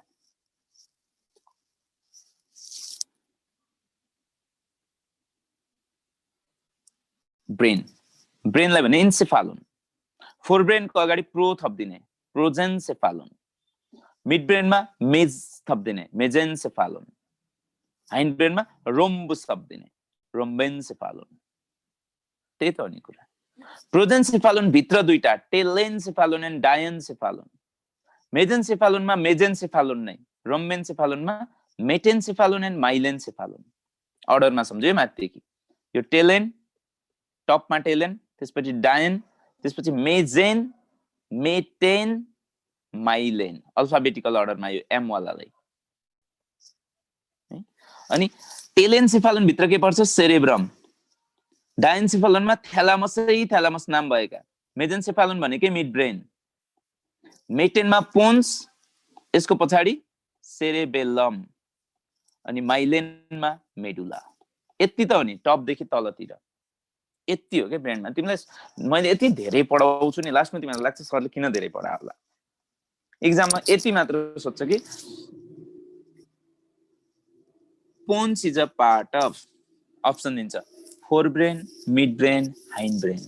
ब्रेन, ब्रेनलाई भने इन्सेफालोन, फोरब्रेनको अगाडि प्रो थप्दिने प्रोजेन्सेफालोन, मिड ब्रेनमा मेज थप्दिने मेजेन्सेफालोन, हाइन्ड ब्रेनमा रोम्बुस थप्दिने रोम्बेन्सेफालोन। त्यही त हो नि कुरा। प्रोजेन्सेफालोन भित्र दुईटा टेलेन्सेफालोन एन्ड डायन्सेफालोन, मेजेन्सेफालोनमा मेजेन्सेफालोन नै, रोम्बेन्सेफालोनमा मेटेन्सेफालोन एन्ड माइलेन्सेफालोन। अर्डरमा सम्झ्यो है माथिदेखि। यो टेलेन, टपमा टेलेन, त्यसपछि डायन, त्यसपछि मेजेन, मेटेन, माइलेन, अल्फाबेटिकल अर्डरमा यो एम वालालाई। अनि टेलेन्सेफालोन भित्र के पर्छ? सेरेब्रम। डायन्सेफालोनमा थ्यालामस नाम भएका, मेजेन्सेफालोन भनेकै मिड ब्रेन, मेटेनमा पोन्स, यसको पछाडि सेरेबेलम, अनि माइलेनमा मेडुला। यति त हो नि टपदेखि तलतिर, यति हो के ब्रेनमा। तिमीलाई मैले यति धेरै पढाउँछु नि, लास्टमा तिमीलाई लाग्छ सरले किन धेरै पढायो होला। एक्जाममा यति मात्र सोध्छ कि pons is a part of, option दिन्छ fore brain, mid brain, hind brain.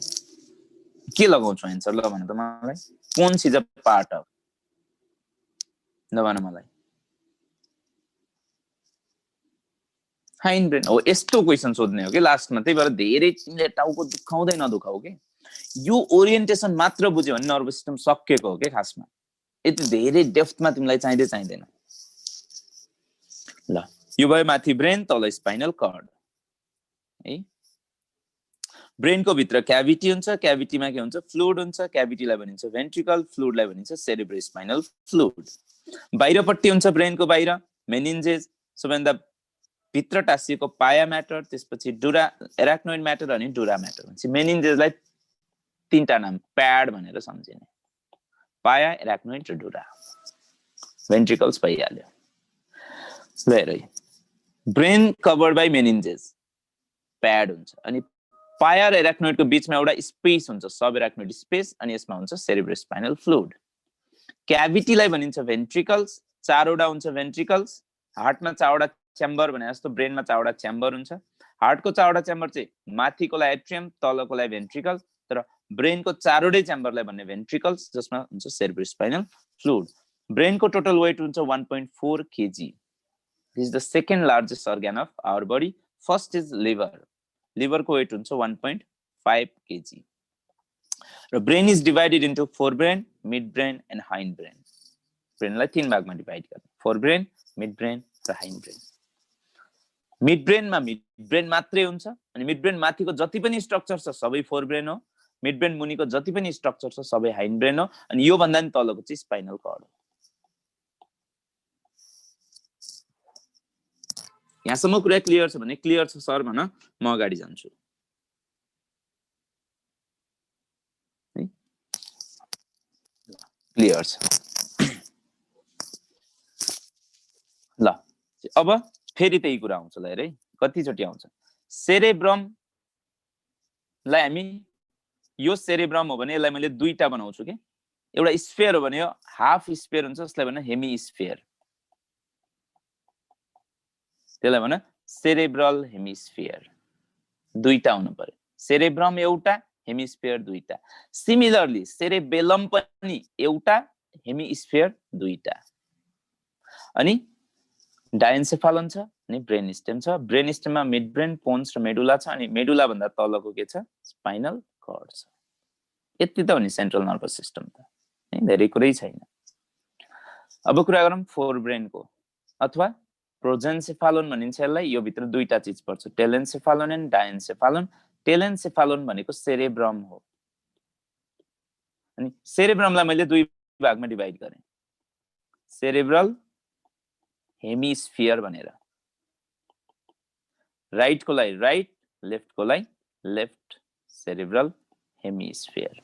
के लगाउँछु एन्सर? ल भन त मलाई। Pons is a part of, ल भन मलाई। हाइन्ड ब्रेन हो। यस्तो क्वेसन सोध्ने हो कि लास्टमा, त्यही भएर धेरै तिमीले टाउको दुखाउँदै नदुखाऊ के। यो ओरिएन्टेसन मात्र बुझ्यो भने नर्भस सिस्टम सकिएको हो के खासमा। यति धेरै डेप्थमा तिमीलाई चाहिँदैन। ल यो भयो माथि ब्रेन, तल स्पाइनल कर्ड है। ब्रेनको भित्र क्याभिटी हुन्छ, क्याभिटीमा के हुन्छ? फ्लुइड हुन्छ। क्याभिटीलाई भनिन्छ भेन्ट्रिकल, फ्लुइडलाई भनिन्छ सेरेब्रोस्पाइनल फ्लुइड। बाहिरपट्टि हुन्छ ब्रेनको बाहिर मेनिन्जेस, सबैभन्दा भित्र टाँसिएको पाया म्याटर, त्यसपछि डुरा एराक्नोइड म्याटर अनि डुरा म्याटर भन्छ। मेनिन्जेसलाई तीनटा नाम प्याड भनेर सम्झिने, पाया, एराक्नोइड र डुरा। भेन्ट्रिकल्स भइहाल्यो। ल हेर, brain covered by meninges, pad हुन्छ। अनि पाया र एराक्नोइडको बिचमा एउटा स्पेस हुन्छ, सब एराक्नोइड स्पेस, अनि यसमा हुन्छ सेरेब्रोस्पाइनल फ्लुइड। क्याभिटीलाई भनिन्छ भेन्ट्रिकल्स, चारवटा हुन्छ भेन्ट्रिकल्स। हार्टमा चारवटा च्याम्बर भने जस्तो ब्रेनमा चारवटा च्याम्बर हुन्छ। हार्टको चारवटा च्याम्बर चाहिँ माथिकोलाई एट्रियम, तलकोलाई भेन्ट्रिकल, तर ब्रेनको चारवटै च्याम्बरलाई भन्ने भेन्ट्रिकल्स, जसमा हुन्छ सेरेब्रोस्पाइनल फ्लुइड। ब्रेनको टोटल वेट हुन्छ 1.4 kg। This is the second largest organ of our body. First is liver, लिभरको वेट हुन्छ 1.5 kg। र brain is divided into fore brain, mid brain and hind brain. ब्रेनलाई तीन भागमा डिभाइड गर्ने, fore brain, mid brain र hind brain. Mid ब्रेनमा mid brain मात्रै हुन्छ, अनि मिड ब्रेन माथिको जति पनि स्ट्रक्चर छ सबै फोर ब्रेन हो। मिड ब्रेन मुनिको जति पनि स्ट्रक्चर छ सबै हाइन्ड ब्रेन हो। अनि यो भन्दा नि तलको चाहिँ स्पाइनल कर्ड हो। यहाँसम्म कुरा क्लियर छ भने क्लियर छ सर भन, म अगाडि जान्छु। क्लियर छ। ल अब फेरि त्यही कुरा आउँछ। ल हेर है, कतिचोटि आउँछ। सेरेब्रमलाई हामी, यो सेरेब्रम हो भने यसलाई मैले दुईटा बनाउँछु के। एउटा स्फियर हो भने यो हाफ स्फियर हुन्छ, यसलाई भन्न हेमी स्फियर। त्यसलाई भन्न सेरेब्रल हेमिस्फियर। दुईटा हुनु पर्यो, सेरेब्रम एउटा, हेमिस्फियर दुईटा। सिमिलरली सेरेबेलम पनि एउटा, हेमिस्फियर दुईटा। अनि डायन्सेफालोन छ, अनि ब्रेन स्टेम छ। ब्रेन स्टेममा मिड ब्रेन, पोन्स र मेडुला छ, अनि मेडुला भन्दा तलको के छ? स्पाइनल कर्ड छ। यति त हो नि सेन्ट्रल नर्भस सिस्टम त, धेरै कुरै छैन। अब कुरा गरौँ फोर ब्रेनको, अथवा प्रोजेन्सेफालोन भनिन्छ यसलाई। यो भित्र दुईटा चीज पर्छ, टेलेन्सेफालोन एन्ड डायन्सेफालोन। टेलेन्सेफालोन भनेको सेरेब्रम हो। अनि सेरेब्रमलाई मैले दुई भागमा डिभाइड गरेँ, सेरेब्रल हेमिस्फियर भनेर। राइटकोलाई राइट, लेफ्टकोलाई लेफ्ट, सेरेब्रल हेमिस्फियर।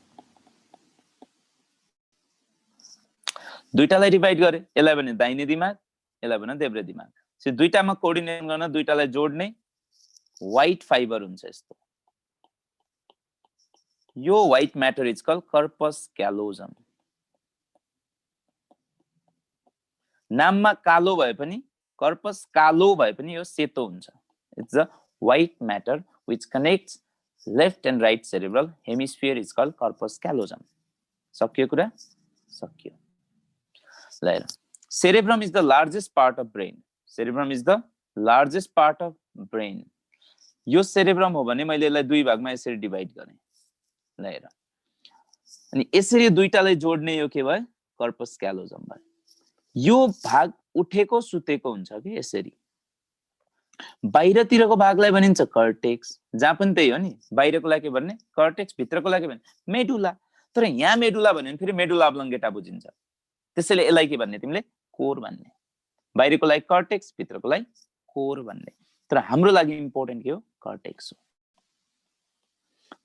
दुईटालाई डिभाइड गरे, यसलाई भने दाहिने दिमाग, यसलाई भने देब्रे दिमाग। दुईटामा कोअर्डिनेट गर्न, दुईटालाई जोड्ने व्हाइट फाइबर हुन्छ यस्तो। यो white matter is called corpus callosum. नाममा कालो भए पनि, कर्पस कालो भए पनि यो सेतो हुन्छ। It's a white matter which connects left and right cerebral hemisphere is called corpus callosum. सक्यो कुरा? सक्यो। ल हेर, cerebrum is the largest part of brain. Cerebrum is the largest part of brain. यो सेरेब्रम हो भने मैले यसलाई दुई भागमा यसरी डिभाइड गरेँ। ल हेर, अनि यसरी दुईटालाई जोड्ने यो के भयो? कर्पस क्यालोजम भयो। यो भाग उठेको सुतेको हुन्छ कि यसरी। बाहिरतिरको भागलाई भनिन्छ कर्टेक्स, जहाँ पनि त्यही हो नि, बाहिरको लागि के भन्ने कर्टेक्स, भित्रको लागि भन्ने मेडुला। तर यहाँ मेडुला भन्यो भने फेरि मेडुला अब्लङ्गेटा बुझिन्छ, त्यसैले यसलाई के भन्ने तिमीले? कोर भन्ने। बाहिरको लागि कर्टेक्स, भित्रको लागि कोर भन्ने। तर हाम्रो लागि इम्पोर्टेन्ट के हो? कर्टेक्स हो।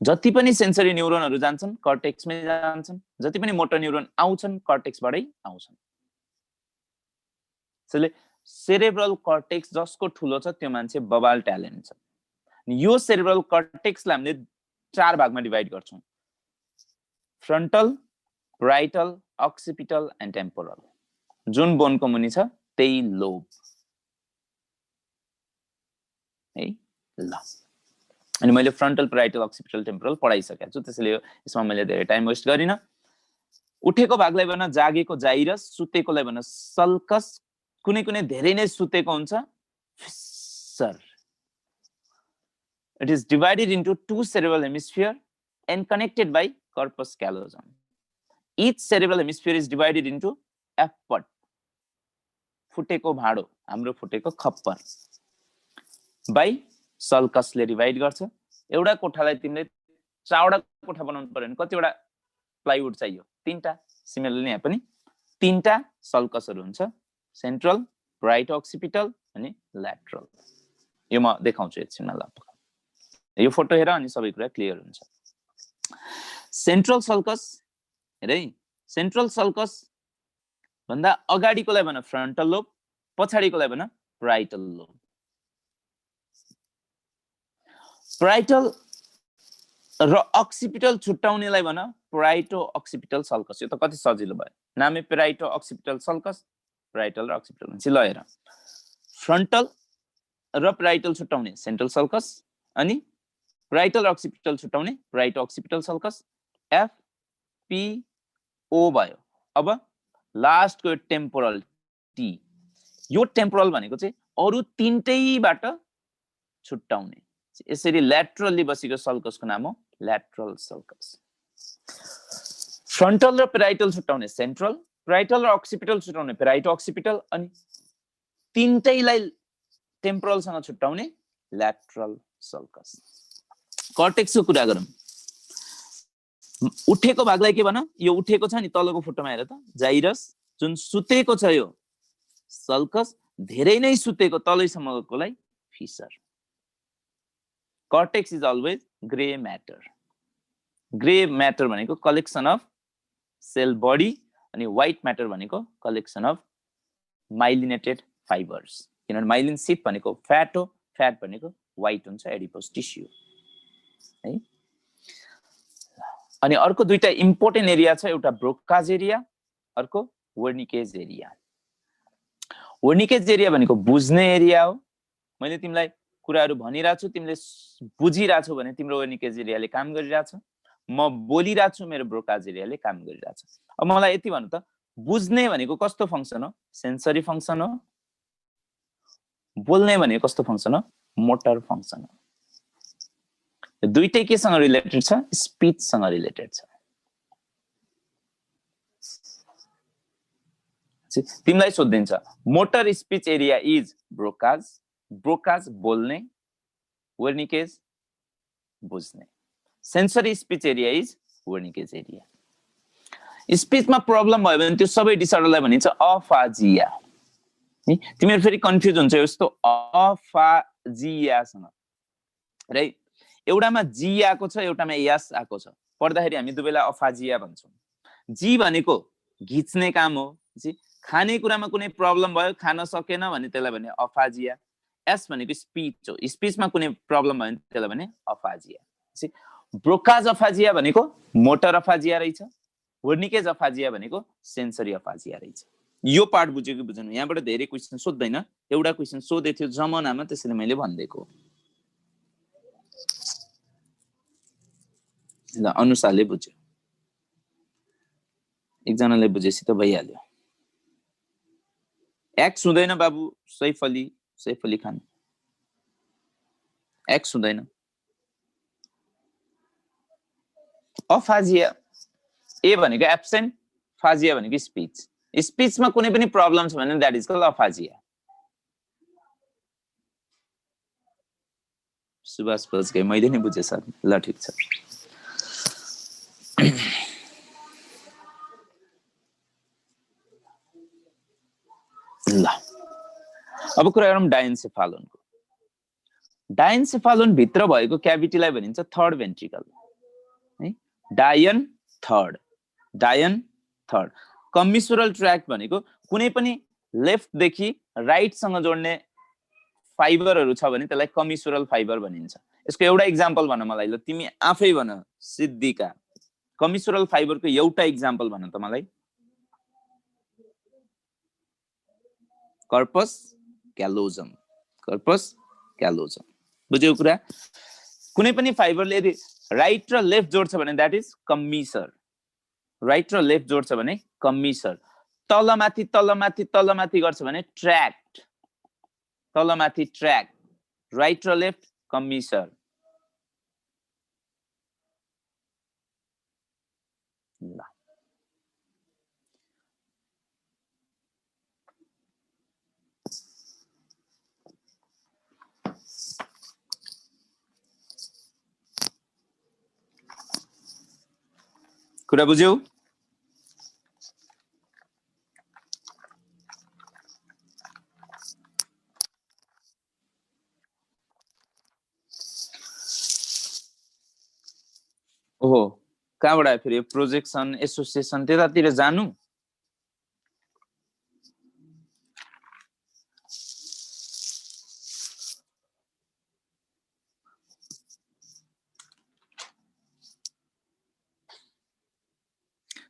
जति पनि सेन्सरी न्युरोनहरू जान्छन् कर्टेक्समै जान्छन्, जति पनि मोटर न्युरोन आउँछन् कर्टेक्सबाटै आउँछन्। त्यसैले सेरेब्रल कर्टेक्स जसको ठुलो छ त्यो मान्छे बबाल ट्यालेन्ट छ। यो सेरेब्रल कर्टेक्सलाई हामीले चार भागमा डिभाइड गर्छौं: फ्रन्टल, राइटल, अक्सिपिटल एन्ड टेम्पोरल। जुन बोनको मुनि छ त्यही लोब है। ल, अनि मैले फ्रन्टल, राइटल, अक्सिपिटल, टेम्पोरल पढाइसकेको छु, त्यसैले यसमा मैले धेरै टाइम वेस्ट गरिन। उठेको भागलाई भन्न जागेको जाइरस, सुतेकोलाई भन्न सल्कस, कुनै कुनै धेरै नै सुतेको हुन्छ fissure. It is divided into two cerebral hemisphere and connected by corpus callosum. Each cerebral hemisphere is divided into F-part. फुटेको भाँडो, हाम्रो फुटेको खप्पर, by सल्कसले डिभाइड गर्छ। एउटा कोठालाई तिमीले चारवटा कोठा बनाउनु पर्यो भने कतिवटा प्लाइवुड चाहियो? तीनटा। सिमिलरली यहाँ पनि तीनटा सल्कसहरू हुन्छ, सेन्ट्रल, राइट अक्सिपिटल अनि ल्याटरल। यो म देखाउँछु एकछिनमा। ल, यो फोटो हेर अनि सबै कुरा क्लियर हुन्छ। सेन्ट्रल सल्कस हेर है, सेन्ट्रल सल्कस भन्दा अगाडिकोलाई भन्न फ्रन्टल लोब, पछाडिकोलाई भन्न राइटल लोब। राइटल र अक्सिपिटल छुट्टाउनेलाई भन्न पेराइटो अक्सिपिटल सल्कस। यो त कति सजिलो भयो, नामै पेराइटो अक्सिपिटल सल्कस, राइटल र अक्सिपिटल भन्छ। ल हेर, फ्रन्टल र पेराइटल छुट्टाउने सेन्ट्रल सल्कस, अनि राइटल र अक्सिपिटल छुट्टाउने राइटो अक्सिपिटल सल्कस। एफ पी ओ भयो। अब लास्टको टेम्पोरल टी। यो टेम्पोरल भनेको चाहिँ अरु तीनटैबाट छुट्टाउने। यसरी ल्याटरली बसेको सल्कसको नाम हो ल्याटरल सल्कस। फ्रन्टल र पेराइटल छुट्टाउने सेन्ट्रल, पेराइटल र अक्सिपिटल छुट्टाउने पेराइटो अक्सिपिटल, अनि तीनटैलाई टेम्पोरलसँग छुट्टाउने ल्याटरल सल्कस। कर्टेक्सको कुरा गरौँ। उठेको भागलाई के भन? यो उठेको छ नि, तलको फोटोमा हेर त, जाइरस। जुन सुतेको छ यो सल्कस, धेरै नै सुतेको तलैसम्मकोलाई fissure. Cortex is always grey matter. Grey matter भनेको कलेक्सन अफ सेल बडी, अनि व्हाइट म्याटर भनेको कलेक्सन अफ माइलिनेटेड फाइबर्स। किनभने माइलिन सिट भनेको फ्याट हो, फ्याट भनेको व्हाइट हुन्छ, एडिपोज टिस्यु है। अनि अर्को दुईटा इम्पोर्टेन्ट एरिया छ, एउटा ब्रोकाज एरिया, अर्को वर्निकेज एरिया। वर्निकेज एरिया भनेको बुझ्ने एरिया हो। मैले तिमीलाई कुराहरू भनिरहेको छु, तिमीले बुझिरहेको छौ भने तिम्रो वर्निकेज एरियाले काम गरिरहेछ। म बोलिरहेको छु, मेरो ब्रोकाज एरियाले काम गरिरहेछ। अब मलाई यति भन्नु त, बुझ्ने भनेको कस्तो फङ्सन हो? सेन्सरी फङ्सन हो। बोल्ने भनेको कस्तो फङ्सन हो? मोटर फङ्सन हो। दुईटै केसँग रिलेटेड छ? स्पिचसँग रिलेटेड छ। तिमीलाई सोधिन्छ motor speech area is Broca's, Broca's बोल्ने, वर्निकेज बुझ्ने। Sensory speech area is Wernicke's area. स्पिचमा प्रब्लम भयो भने त्यो सबै डिसअर्डरलाई भनिन्छ अफाजिया। तिमीहरू फेरि कन्फ्युज हुन्छ यस्तो अफाजियासँग, राइट? एउटामा जी आएको छ, एउटामा एस आएको छ, पढ्दाखेरि हामी दुवैलाई अफाजिया भन्छौँ। जी भनेको घिच्ने काम हो, खाने कुरामा कुनै प्रब्लम भयो, खान सकेन भने त्यसलाई भने अफाजिया। एस भनेको स्पिच हो, स्पिचमा कुनै प्रब्लम भयो भने त्यसलाई भने अफाजिया। ब्रोकाज अफाजिया भनेको मोटर अफाजिया रहेछ, वर्निकेज अफाजिया भनेको सेन्सरी अफाजिया रहेछ। यो पार्ट बुझ्यो कि बुझ्नु? यहाँबाट धेरै क्वेसन सोध्दैन, एउटा क्वेसन सोधे थियो जमानामा, त्यसैले मैले भनिदिएको। ल अनुसाले बुझ्यो, एकजनाले बुझेपछि त भइहाल्यो। एक्स हुँदैन बाबु, सैफ अली खान एक्स हुँदैन। अफाजिया, ए भनेको एब्सेन्ट, फाजिया भनेको स्पिच। स्पिचमा कुनै पनि प्रब्लम छ भने that is called aphasia. Subhash Bose गए, मैले नै बुझे सर। ल ठीक छ। ल अब कुरा गरौँ डायन्सेफालोनको। डायन्सेफालोन भित्र भएको क्याभिटीलाई भनिन्छ थर्ड भेन्ट्रिकल है। डायन थर्ड। कमिसुरल ट्र्याक्ट भनेको कुनै पनि लेफ्ट देखि राइट सँग जोड्ने फाइबरहरू छ भने त्यसलाई कमिसुरल फाइबर भनिन्छ। यसको एउटा इक्जाम्पल भन मलाई, ल तिमी आफै भन सिद्धिका, कमिसुरल फाइबरको एउटा इक्जाम्पल भन त मलाई। कर्पस क्यालोजम बुझ्यौ कुरा। कुनै पनि फाइबरले यदि राइट र लेफ्ट जोड्छ भने दैट इज कमिसर। राइट र लेफ्ट जोड्छ भने कमिसर। तलमाथि गर्छ भने ट्र्याक्ट। तलमाथि ट्र्याक्ट, राइट र लेफ्ट कमिसर। ल कुरा बुझ्यौ? ओहो, कहाँबाट आयो फेरि प्रोजेक्सन एसोसिएसन त्यतातिर जानु?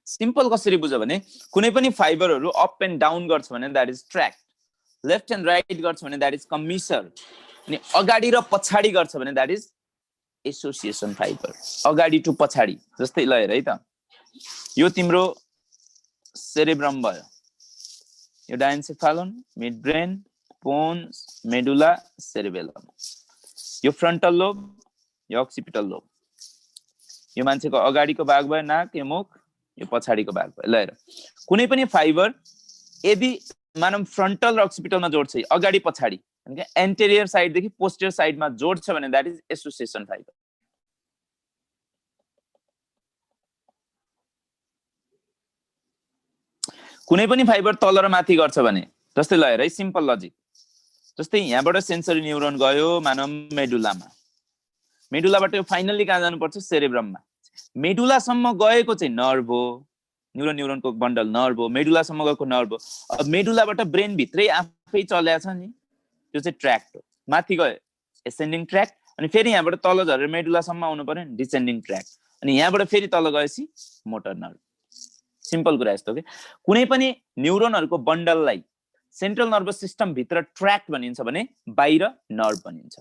सिम्पल कसरी बुझ भने कुनै पनि फाइबरहरू अप एन्ड डाउन गर्छ भने that is ट्र्याक्ट, left and right गर्छ भने दैट इज कमिसर, अनि अगाडि र पछाडि गर्छ भने दैट इज एसोसिएसन फाइबर। अगाडि टु पछाडि जस्तै ल हेर है त, यो तिम्रो सेरेब्रम भयो, यो diencephalon, mid brain, pons, medulla, cerebellum. यो फ्रन्टल लोब, यो अक्सिपिटल लोब। यो मान्छेको अगाडिको भाग भयो नाक, यो मुख, यो पछाडिको भाग भयो। ल हेर, कुनै पनि फाइबर यदि मानव फ्रन्टल र अक्सिपिटलमा जोड्छ, अगाडि पछाडि एन्टेरियर साइडदेखि पोस्टियर साइडमा जोड्छ भने दैट इज एसोसिएसन फाइबर। कुनै पनि फाइबर तल र माथि गर्छ भने, जस्तै ल हेर है सिम्पल लजिक, जस्तै यहाँबाट सेन्सरी न्युरोन गयो मानव मेडुलामा, मेडुलाबाट यो फाइनल्ली कहाँ जानुपर्छ? सेरेब्रममा। मेडुलासम्म गएको चाहिँ नर्भ हो, न्युरोनको बन्डल नर्भ हो, मेडुलासम्म गएको नर्भ हो। अब मेडुलाबाट ब्रेन भित्रै आफै चल्या छ नि, त्यो चाहिँ ट्र्याक्ट हो। माथि गयो एसेन्डिङ ट्र्याक्ट, अनि फेरि यहाँबाट तल झरेर मेडुलासम्म आउनु पर्यो नि, डिसेन्डिङ ट्र्याक्ट, अनि यहाँबाट फेरि तल गएपछि मोटर नर्भ। सिम्पल कुरा यस्तो के, कुनै पनि न्युरोनहरूको बन्डललाई सेन्ट्रल नर्भस सिस्टम भित्र ट्र्याक्ट भनिन्छ भने बाहिर नर्भ भनिन्छ।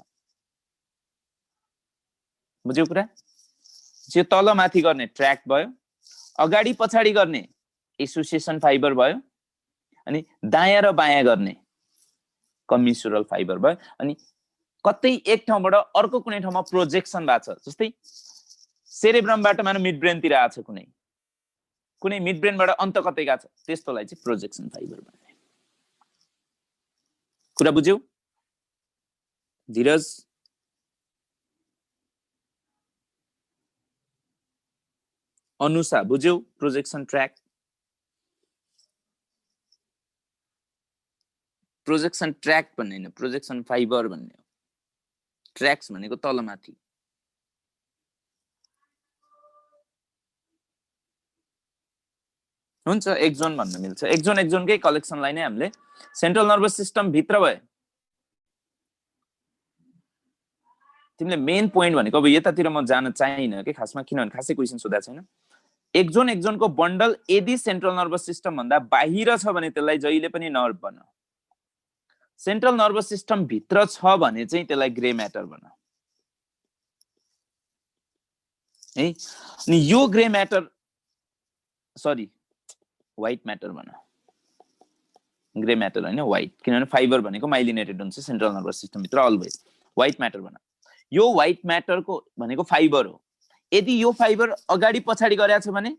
बुझ्यौ कुरा? जो तल माथि गर्ने ट्र्याक्ट भयो, अगाडि पछाडि गर्ने एसोसिएसन फाइबर भयो, अनि दायाँ र बायाँ गर्ने कमिसुरल फाइबर भयो, अनि कतै एक ठाउँबाट अर्को कुनै ठाउँमा प्रोजेक्सन भएको छ, जस्तै सेरेब्रमबाट मानव मिड ब्रेनतिर आछ, कुनै मिड ब्रेनबाट अन्त कतै गएको छ, त्यस्तोलाई चाहिँ प्रोजेक्सन फाइबर भन्छ। कुरा बुझ्यौ? धीरज अनुसा बुझ्यौ? प्रोजेक्सन ट्र्याक्ट, प्रोजेक्सन ट्र्याक्ट भन्ने हैन, प्रोजेक्सन फाइबर भन्ने हो। ट्र्याक्स भनेको तलमाथि। हुन्छ, एक्जोन भन्न मिल्छ। एक्जोनकै कलेक्सनलाई नै हामीले सेन्ट्रल नर्भस सिस्टम भित्र भयो। तिमीले मेन पोइन्ट भनेको अब यतातिर म जान चाहिन्न के खासमा, किनभने खासै क्वेसन सोधेको छैन। एक्जोनको बन्डल यदि सेन्ट्रल नर्भस सिस्टम भन्दा बाहिर छ भने त्यसलाई जहिले पनि नर्भ भन। सेन्ट्रल नर्भस सिस्टम भित्र छ भने चाहिँ त्यसलाई ग्रे म्याटर भन। है। अनि यो grey matter, sorry white matter भन, ग्रे म्याटर होइन व्हाइट, किनभने फाइबर भनेको माइलिनेटेड हुन्छ सेन्ट्रल नर्भस सिस्टम भित्र अलवेज। व्हाइट म्याटर भन, यो व्हाइट म्याटरको भनेको फाइबर हो। यदि यो फाइबर अगाडि पछाडि गरेको छ भने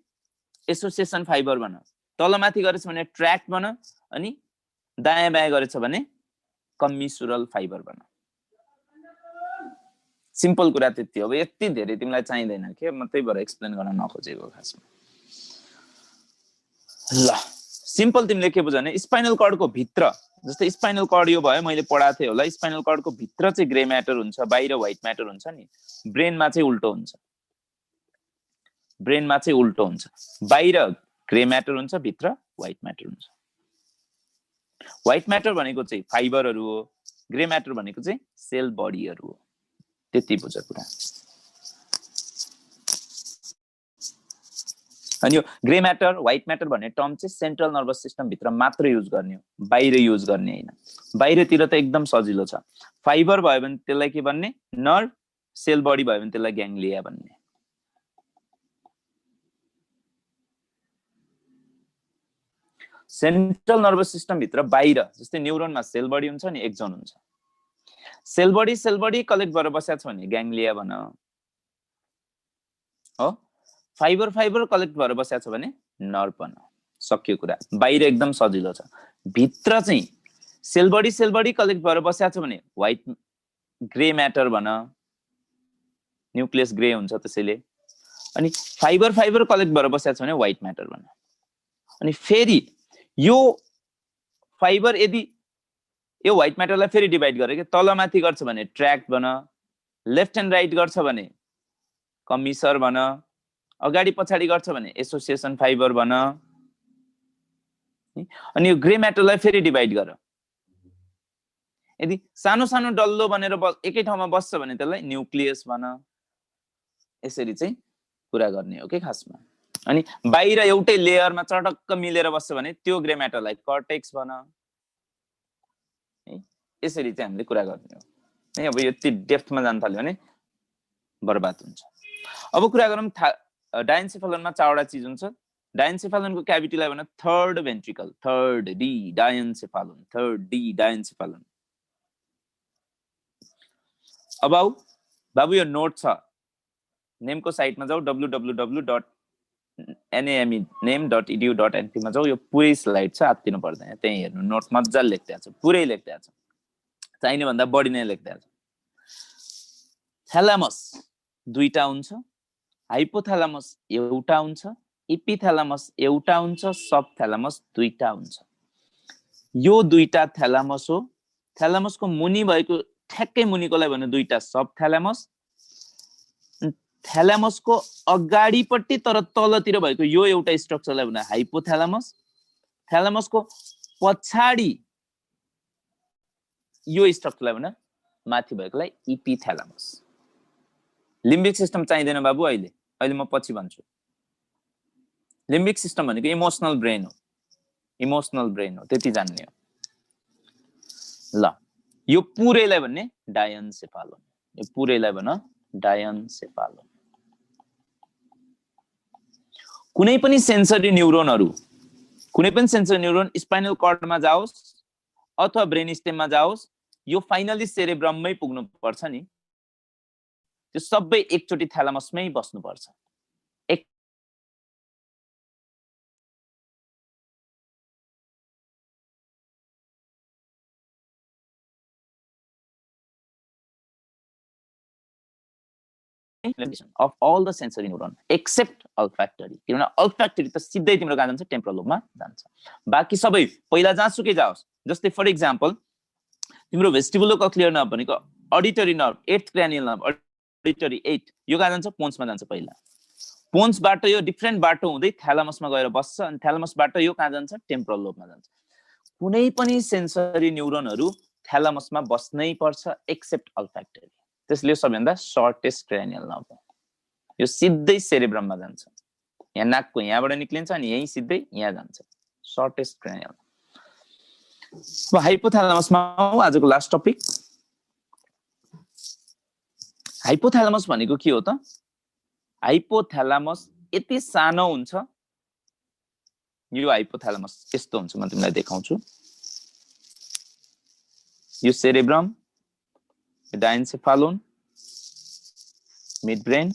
एसोसिएसन फाइबर भन, तलमाथि गरेछ भने ट्र्याक्ट भन, अनि दायाँ बायाँ गरेछ भने कम्मिसुरल फाइबर भन। सिम्पल कुरा त्यति हो। अब यति धेरै तिमीलाई चाहिँदैन के, म त्यही भएर एक्सप्लेन गर्न नखोजेको खासमा। ल सिम्पल तिमीले के बुझ भने स्पाइनल कर्डको भित्र, जस्तै स्पाइनल कर्ड यो भयो मैले पढाएको थिएँ होला, स्पाइनल कर्डको भित्र चाहिँ ग्रे म्याटर हुन्छ, बाहिर व्हाइट म्याटर हुन्छ नि। ब्रेनमा चाहिँ उल्टो हुन्छ, ब्रेनमा चाहिँ उल्टो हुन्छ, बाहिर ग्रे म्याटर हुन्छ, भित्र व्हाइट म्याटर हुन्छ। व्हाइट म्याटर भनेको चाहिँ फाइबरहरू हो, ग्रे म्याटर भनेको चाहिँ सेल बडीहरू हो। त्यति बुझ कुरा। अनि यो ग्रे म्याटर व्हाइट म्याटर भन्ने टर्म चाहिँ सेन्ट्रल नर्भस सिस्टम भित्र मात्र युज गर्ने हो, बाहिर युज गर्ने हैन। बाहिरतिर त एकदम सजिलो छ। फाइबर भयो भने त्यसलाई के भन्ने, नर्भ, सेल बडी भयो भने त्यसलाई ग्याङ्ग्लिया भन्ने। सेन्ट्रल नर्भस सिस्टम भित्र बाहिर जस्तै न्युरोनमा सेल बडी हुन्छ नि, एक्जोन हुन्छ। सेल बडी कलेक्ट भएर बसेको छ भने ग्याङ्ग्लिया भन हो। फाइबर कलेक्ट भएर बसेको छ भने नर्भ भन। सक्यो कुरा। बाहिर एकदम सजिलो छ। भित्र चाहिँ सेल बडी कलेक्ट भएर बसेको छ भने व्हाइट ग्रे म्याटर भन, न्युक्लियस ग्रे हुन्छ त्यसैले। अनि फाइबर कलेक्ट भएर बसेको छ भने व्हाइट म्याटर भन। अनि फेरि यो फाइबर यदि यो व्हाइट म्याटरलाई फेरि डिभाइड गरे के तलमाथि गर्छ भने ट्र्याक्ट भन, लेफ्ट एन्ड राइट गर्छ भने कमिसर भन, अगाडि पछाडि गर्छ भने एसोसिएसन फाइबर भन। अनि यो ग्रे म्याटरलाई फेरि डिभाइड गर। यदि सानो सानो डल्लो बनेर एकै ठाउँमा बस्छ भने त्यसलाई न्युक्लियस भन। यसरी चाहिँ कुरा गर्ने हो के खासमा। अनि बाहिर एउटै लेयरमा चटक्क मिलेर बस्छ भने त्यो ग्रे म्याटरलाई कर्टेक्स भन। यसरी चाहिँ हामीले कुरा गर्ने हो। अब यति डेप्थमा जान थाल्यो भने बर्बाद हुन्छ। अब कुरा गरौँ डायन्सेफालोनमा चारवटा चिज हुन्छ। डायन्सेफालोनको क्याभिटीलाई भन third ventricle, third D diencephalon, third D diencephalon. अब आऊ बाबु यो नोट छ, नेमको साइटमा जाऊ www.namene.edu.np मा जाऊ। यो पुरै स्लाइड छ, आत्तिनु पर्दैन, त्यही हेर्नु। नोट मजाले लेख्दै छ, पुरै लेख्दै छ, चाहिने भन्दा बढी नै लेख्दै छ। थ्यालामस दुईटा हुन्छ, हाइपोथ्यालामस एउटा हुन्छ, इपिथ्यालामस एउटा हुन्छ, सब थ्यालामस दुईटा हुन्छ। यो दुईटा थ्यालामस हो। थ्यालामसको मुनि भएको ठ्याक्कै मुनिकोलाई भन्नु दुईटा सब थ्यालामस। थ्यालामसको अगाडिपट्टि तर तलतिर भएको यो एउटा स्ट्रक्चरलाई भन्नु हाइपोथ्यालामस। थ्यालामसको पछाडि यो स्ट्रक्चरलाई भन्नु माथि भएकोलाई इपिथ्यालामस। लिम्बिक सिस्टम चाहिँदैन बाबु अहिले म पछि भन्छु। लिम्बिक सिस्टम भनेको इमोसनल ब्रेन हो, इमोसनल ब्रेन हो, त्यति जान्ने हो। ल यो पुरैलाई भन्ने डायन्सेफालोन, यो पुरैलाई भन डायन्सेफालोन। कुनै पनि सेन्सरी न्युरोनहरु, कुनै पनि सेन्सरी न्युरोन स्पाइनल कर्डमा जाओस् अथवा ब्रेन स्टेममा जाओस्, यो फाइनली सेरेब्रममै पुग्नु पर्छ नि। त्यो सबै एकचोटी थ्यालामसमै बस्नु पर्छ। of all the sensory neuron except olfactory, किनभने olfactory त सिधै तिम्रो कहाँ जान्छ, टेम्पोरल लोबमा जान्छ। बाकी सबै पहिला जहाँसुकै जाओस्। जस्तै फर एक्जाम्पल तिम्रो भेस्टिबुलोकोक्लियर नर्भ भनेको auditory nerve, 8th cranial nerve, auditory 8, यो कहाँ जान्छ, पोन्समा जान्छ। पहिला पोन्सबाट यो डिफरेन्ट बाटो हुँदै थ्यालामसमा गएर बस्छ, अनि थ्यालामसबाट यो कहाँ जान्छ, टेम्पोरल लोबमा जान्छ। कुनै पनि सेन्सरी न्युरोनहरु थ्यालामसमा बस्नै पर्छ एक्सेप्ट olfactory। त्यसले सबैभन्दा सर्टेस्ट क्रानियल नर्भ हो, यो सिधै सेरेब्रममा जान्छ। यहाँ नाकको यहाँबाट निक्लिन्छ अनि यही सिधै यहाँ जान्छ, सर्टेस्ट क्रानियल। हाइपोथ्यालामसमा आजको लास्ट टपिक। हाइपोथ्यालामस भनेको के हो त? हाइपोथ्यालामस यति सानो हुन्छ, यो हाइपोथ्यालामस यस्तो हुन्छ, म तिमीलाई देखाउँछु। यो cerebrum, diencephalon, midbrain,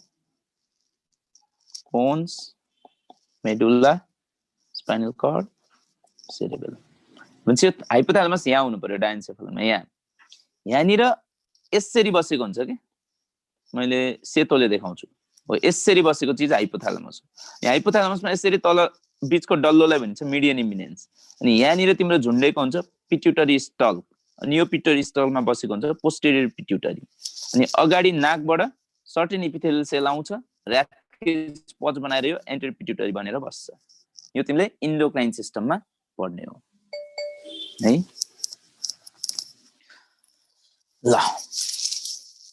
pons, medulla, spinal cord, cerebellum. भन्छ हाइपोथ्यालामस यहाँ हुनु पर्यो, डाइन्सेफालोनमा यहाँ, यहाँनिर यसरी बसेको हुन्छ कि, मैले सेतोले देखाउँछु, हो यसरी बसेको चिज हाइपोथ्यालामस हो। यहाँ हाइपोथ्यालामसमा यसरी तल बीचको डल्लोलाई भनिन्छ मिडियन इमिनेन्स, अनि यहाँनिर तिम्रो झुन्डेको हुन्छ पिट्युटरी स्टल्क, अनि यो पिट्युटरी स्टल्कमा बसेको हुन्छ पोस्टेरियर पिट्युटरी, अनि अगाडि नाकबाट सर्टेन इपिथेलियल सेल आउँछ, र्याकेज पज बनाएर यो एन्टेरियर पिट्युटरी बनेर बस्छ। यो तिमीले इन्डोक्राइन सिस्टममा पढ्ने हो है। ल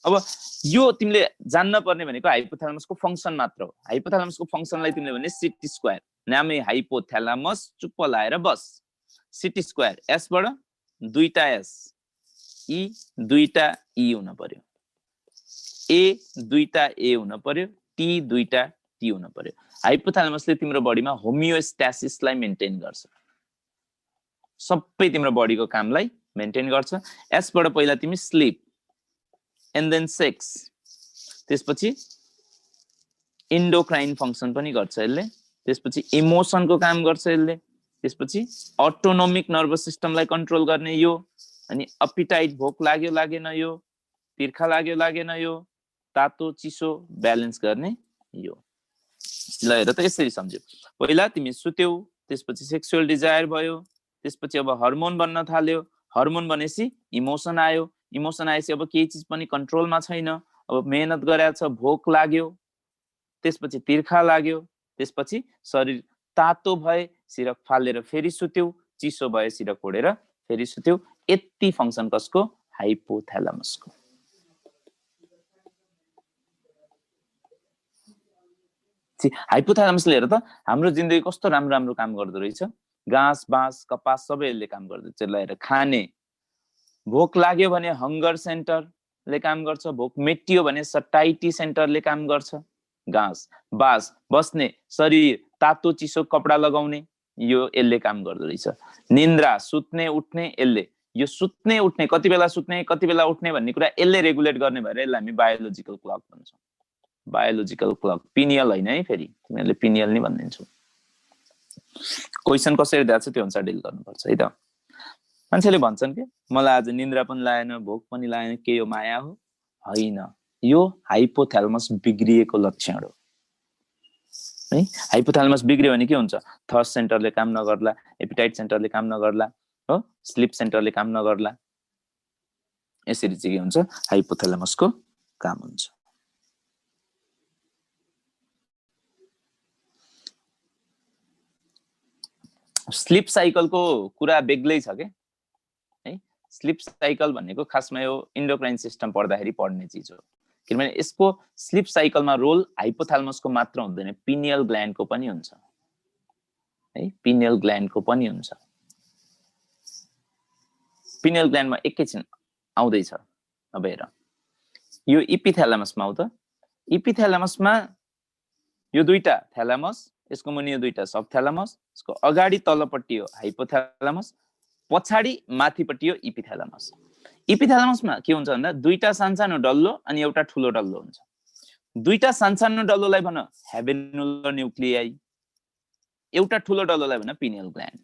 अब यो तिमीले जान्न पर्ने भनेको हाइपोथ्यालामसको फंक्सन मात्र हो। हाइपोथ्यालामसको फंक्सनलाई तिमीले भने सिटी स्क्वायर, नामै हाइपोथ्यालामस चुप्प लाएर बस, सिटी स्क्वायर, एसबाट दुईटा एस, ई दुईटा ई हुन पर्यो, ए दुईटा ए हुन पर्यो, टी दुईटा टी हुन पर्यो। हाइपोथ्यालामसले तिम्रो बडीमा होमियोस्टासिसलाई मेन्टेन गर्छ, सबै तिम्रो बडीको कामलाई मेन्टेन गर्छ। एसबाट पहिला तिमी स्लिप एन्ड देन सेक्स, त्यसपछि इन्डोक्राइन फंक्सन पनि गर्छ यसले, त्यसपछि इमोसनको काम गर्छ यसले, त्यसपछि अटोनोमिक नर्भस सिस्टमलाई कन्ट्रोल गर्ने यो, अनि अपिटाइट भोक लाग्यो लागेन यो, तिर्खा लाग्यो लागेन यो, तातो चिसो ब्यालेन्स गर्ने यो। ल हेर त यसरी सम्झ्यौ, पहिला तिमी सुत्यौ, त्यसपछि सेक्सुअल डिजायर भयो, त्यसपछि अब हर्मोन बन्न थाल्यो, हर्मोन बनेपछि इमोसन आयो, इमोसन आएपछि अब केही चिज पनि कन्ट्रोलमा छैन, अब मेहनत गरेको छ, भोक लाग्यो, त्यसपछि तिर्खा लाग्यो, त्यसपछि शरीर तातो भए सिरक फालेर फेरि सुत्यौ, चिसो भए सिरक ओढेर फेरि सुत्यौ। यति फंक्सन कसको? हाइपोथ्यालामसको। हाइपोथ्यालामसले हेर त हाम्रो जिन्दगी कस्तो राम्रो राम्रो काम गर्दो रहेछ, घाँस बाँस कपास सबै यसले काम गर्दछ। त्यसलाई हेर, खाने, भोक लाग्यो भने हङ्गर सेन्टरले काम गर्छ, भोक मेटियो भने सटाइटी सेन्टरले काम गर्छ, घाँस बाँस बस्ने, शरीर तातो चिसो कपडा लगाउने, यो यसले काम गर्दो रहेछ। निन्द्रा, सुत्ने उठ्ने, यसले, यो सुत्ने उठ्ने, कति बेला सुत्ने कति बेला उठ्ने भन्ने कुरा यसले रेगुलेट गर्ने भएर यसलाई हामी बायोलोजिकल क्लक भन्छौँ। बायोलोजिकल क्लक, पिनियल होइन है, फेरि तिमीहरूले पिनियल नै भनिदिन्छौ। क्वेसन कसरी दिएको छ त्यो अनुसार डिल गर्नुपर्छ है त। मान्छेले भन्छन् कि मलाई आज निन्द्रा पनि लागेन, भोक पनि लागेन, के यो माया हो? होइन, यो हाइपोथ्यालामस बिग्रिएको लक्षण हो है। हाइपोथ्यालामस बिग्रियो भने के हुन्छ? थर्स्ट सेन्टरले काम नगर्ला, एपिटाइट सेन्टरले काम नगर्ला, हो, स्लिप सेन्टरले काम नगर्ला, यसरी चाहिँ के हुन्छ? हाइपोथ्यालामसको काम हुन्छ। स्लिप साइकलको कुरा बेग्लै छ के है। स्लिप साइकल भनेको खासमा यो इन्डोक्राइन सिस्टम पढ्दाखेरि पढ्ने चिज हो, किनभने यसको स्लिप साइकलमा रोल हाइपोथ्यालामसको मात्र हुँदैन, पिनियल ग्ल्यान्डको पनि हुन्छ है, पिनियल ग्ल्यान्डको पनि हुन्छ। पिनियल ग्ल्यान्डमा एकैछिन आउँदैछ। अब हेर, यो इपिथ्यालामसमा आउ त। इपिथ्यालामसमा यो दुईटा थ्यालामस, यसको मुनि यो दुईटा सबथ्यालामस, यसको अगाडि तलपट्टि हो हाइपोथ्यालामस, पछाडि माथिपट्टि हो इपिथ्यालामस। इपिथ्यालामसमा के हुन्छ भन्दा दुईटा सानसानो डल्लो अनि एउटा ठुलो डल्लो हुन्छ। दुईटा सानसानो डल्लोलाई भन हेभेनुलर न्युक्लियाई, एउटा ठुलो डल्लोलाई भन पिनियल ग्ल्यान्ड।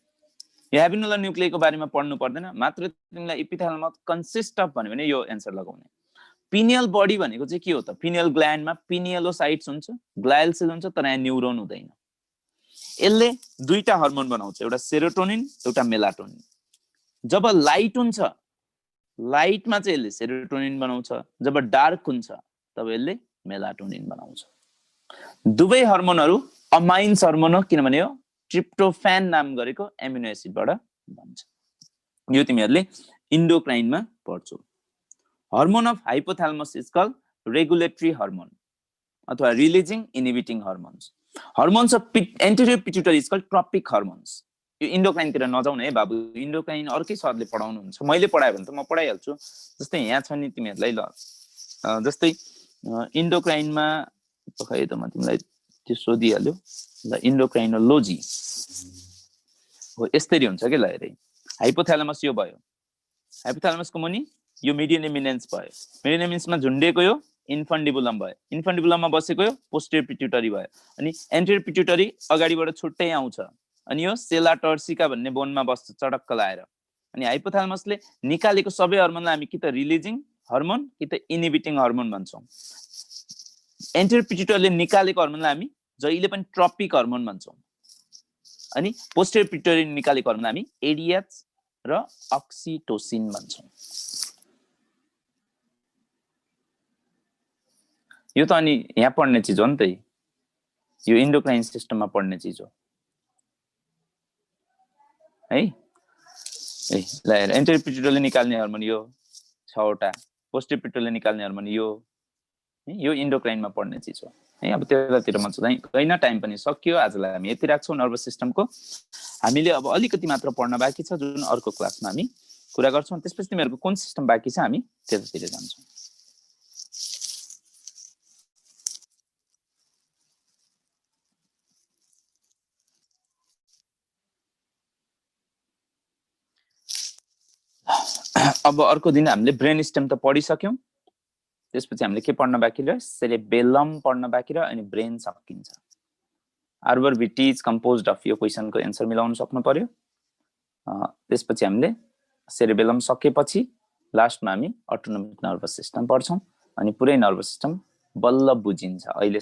यो हेभेनुलर न्युक्लियाईको बारेमा पढ्नु पर्दैन, मात्र तिमीलाई इपिथ्यालामस कन्सिस्ट अफ भन्यो भने यो एन्सर लगाउने। पिनियल बडी भनेको चाहिँ के हो त? पिनियल ग्ल्यान्डमा पिनियलोसाइट्स हुन्छ, ग्लायल सेल हुन्छ, तर यहाँ न्युरोन हुँदैन। यसले दुईटा हर्मोन बनाउँछ, एउटा सेरोटोनिन, एउटा मेलाटोनिन। जब लाइट हुन्छ, लाइटमा चाहिँ यसले सेरोटोनिन बनाउँछ, जब डार्क हुन्छ तब यसले मेलाटोनिन बनाउँछ। दुवै हर्मोनहरू अमाइन्स हर्मोन हो, किनभने यो ट्रिप्टोफान नाम गरेको एमिनो एसिडबाट बन्छ। यो तिमीहरूले इन्डोक्राइनमा पढ्छौ। Hormone of hypothalamus is called regulatory hormone अथवा releasing inhibiting hormones. Hormones of anterior pituitary is called tropic hormones. यो इन्डोक्राइनतिर नजाउँ है बाबु, इन्डोक्राइन अर्कै सरले पढाउनुहुन्छ, मैले पढायो भने त म पढाइहाल्छु। जस्तै यहाँ छ नि तिमीहरूलाई, ल जस्तै इन्डोक्राइनमा खै त म तिमीलाई त्यो सोधिहाल्यो ल इन्डोक्राइनोलोजी हो यसरी हुन्छ के ल हेरे हाइपोथ्यालेमस यो भयो हाइपोथ्यालेमसको मुनि यो मिडियन एमिनेन्स भयो मिडियन एमिनेन्समा झुन्डेको यो इन्फन्डिबुलम भयो इन्फन्डिबुलममा बसेको यो पोस्टेरियर पिट्युटरी भयो अनि एन्टेरियर पिट्युटरी अगाडिबाट छुट्टै आउँछ अनि यो सेला टर्सिका भन्ने बोनमा बस्छ चडक्क लाएर अनि हाइपोथ्यालेमसले निकालेको सबै हर्मोनलाई हामी कि त रिलिजिङ हर्मोन कि त इनिबिटिङ हर्मोन भन्छौँ एन्टेरियर पिट्युटरीले निकालेको हर्मोनलाई हामी जहिले पनि ट्रपिक हर्मोन भन्छौँ अनि पोस्टेरियर पिट्युटरीले निकालेको हर्मोन हामी एडिएच र अक्सिटोसिन भन्छौँ यो त अनि यहाँ पढ्ने चिज हो नि त यो इन्डोक्राइन सिस्टममा पढ्ने चिज हो है ए ल हेर एन्टेरियर पिट्युटरीले निकाल्ने हर्मोन यो 6 वटा पोस्टेरियर पिट्युटरीले निकाल्ने हर्मोन यो इन्डोक्राइनमा पढ्ने चिज हो है अब त्यतातिर म चाहिँ गइन टाइम पनि सकियो आजलाई हामी यति राख्छौँ नर्भस सिस्टमको हामीले अब अलिकति मात्र पढ्न बाँकी छ जुन अर्को क्लासमा हामी कुरा गर्छौँ त्यसपछि तिमीहरूको कुन सिस्टम बाँकी छ हामी त्यतातिर जान्छौँ अब अर्को दिन हामीले ब्रेन स्टेम त पढिसक्यौँ त्यसपछि हामीले के पढ्न बाँकी रह्यो सेरेबेलम पढ्न बाँकी रह्यो अनि ब्रेन सकिन्छ आर्बर भिटी इज कम्पोज्ड अफ यो क्वेसनको एन्सर मिलाउन सक्नु पर्यो त्यसपछि हामीले सेरेबेलम सकेपछि लास्टमा हामी अटोनोमिक नर्भस सिस्टम पढ्छौँ अनि पुरै नर्भस सिस्टम बल्ल बुझिन्छ अहिले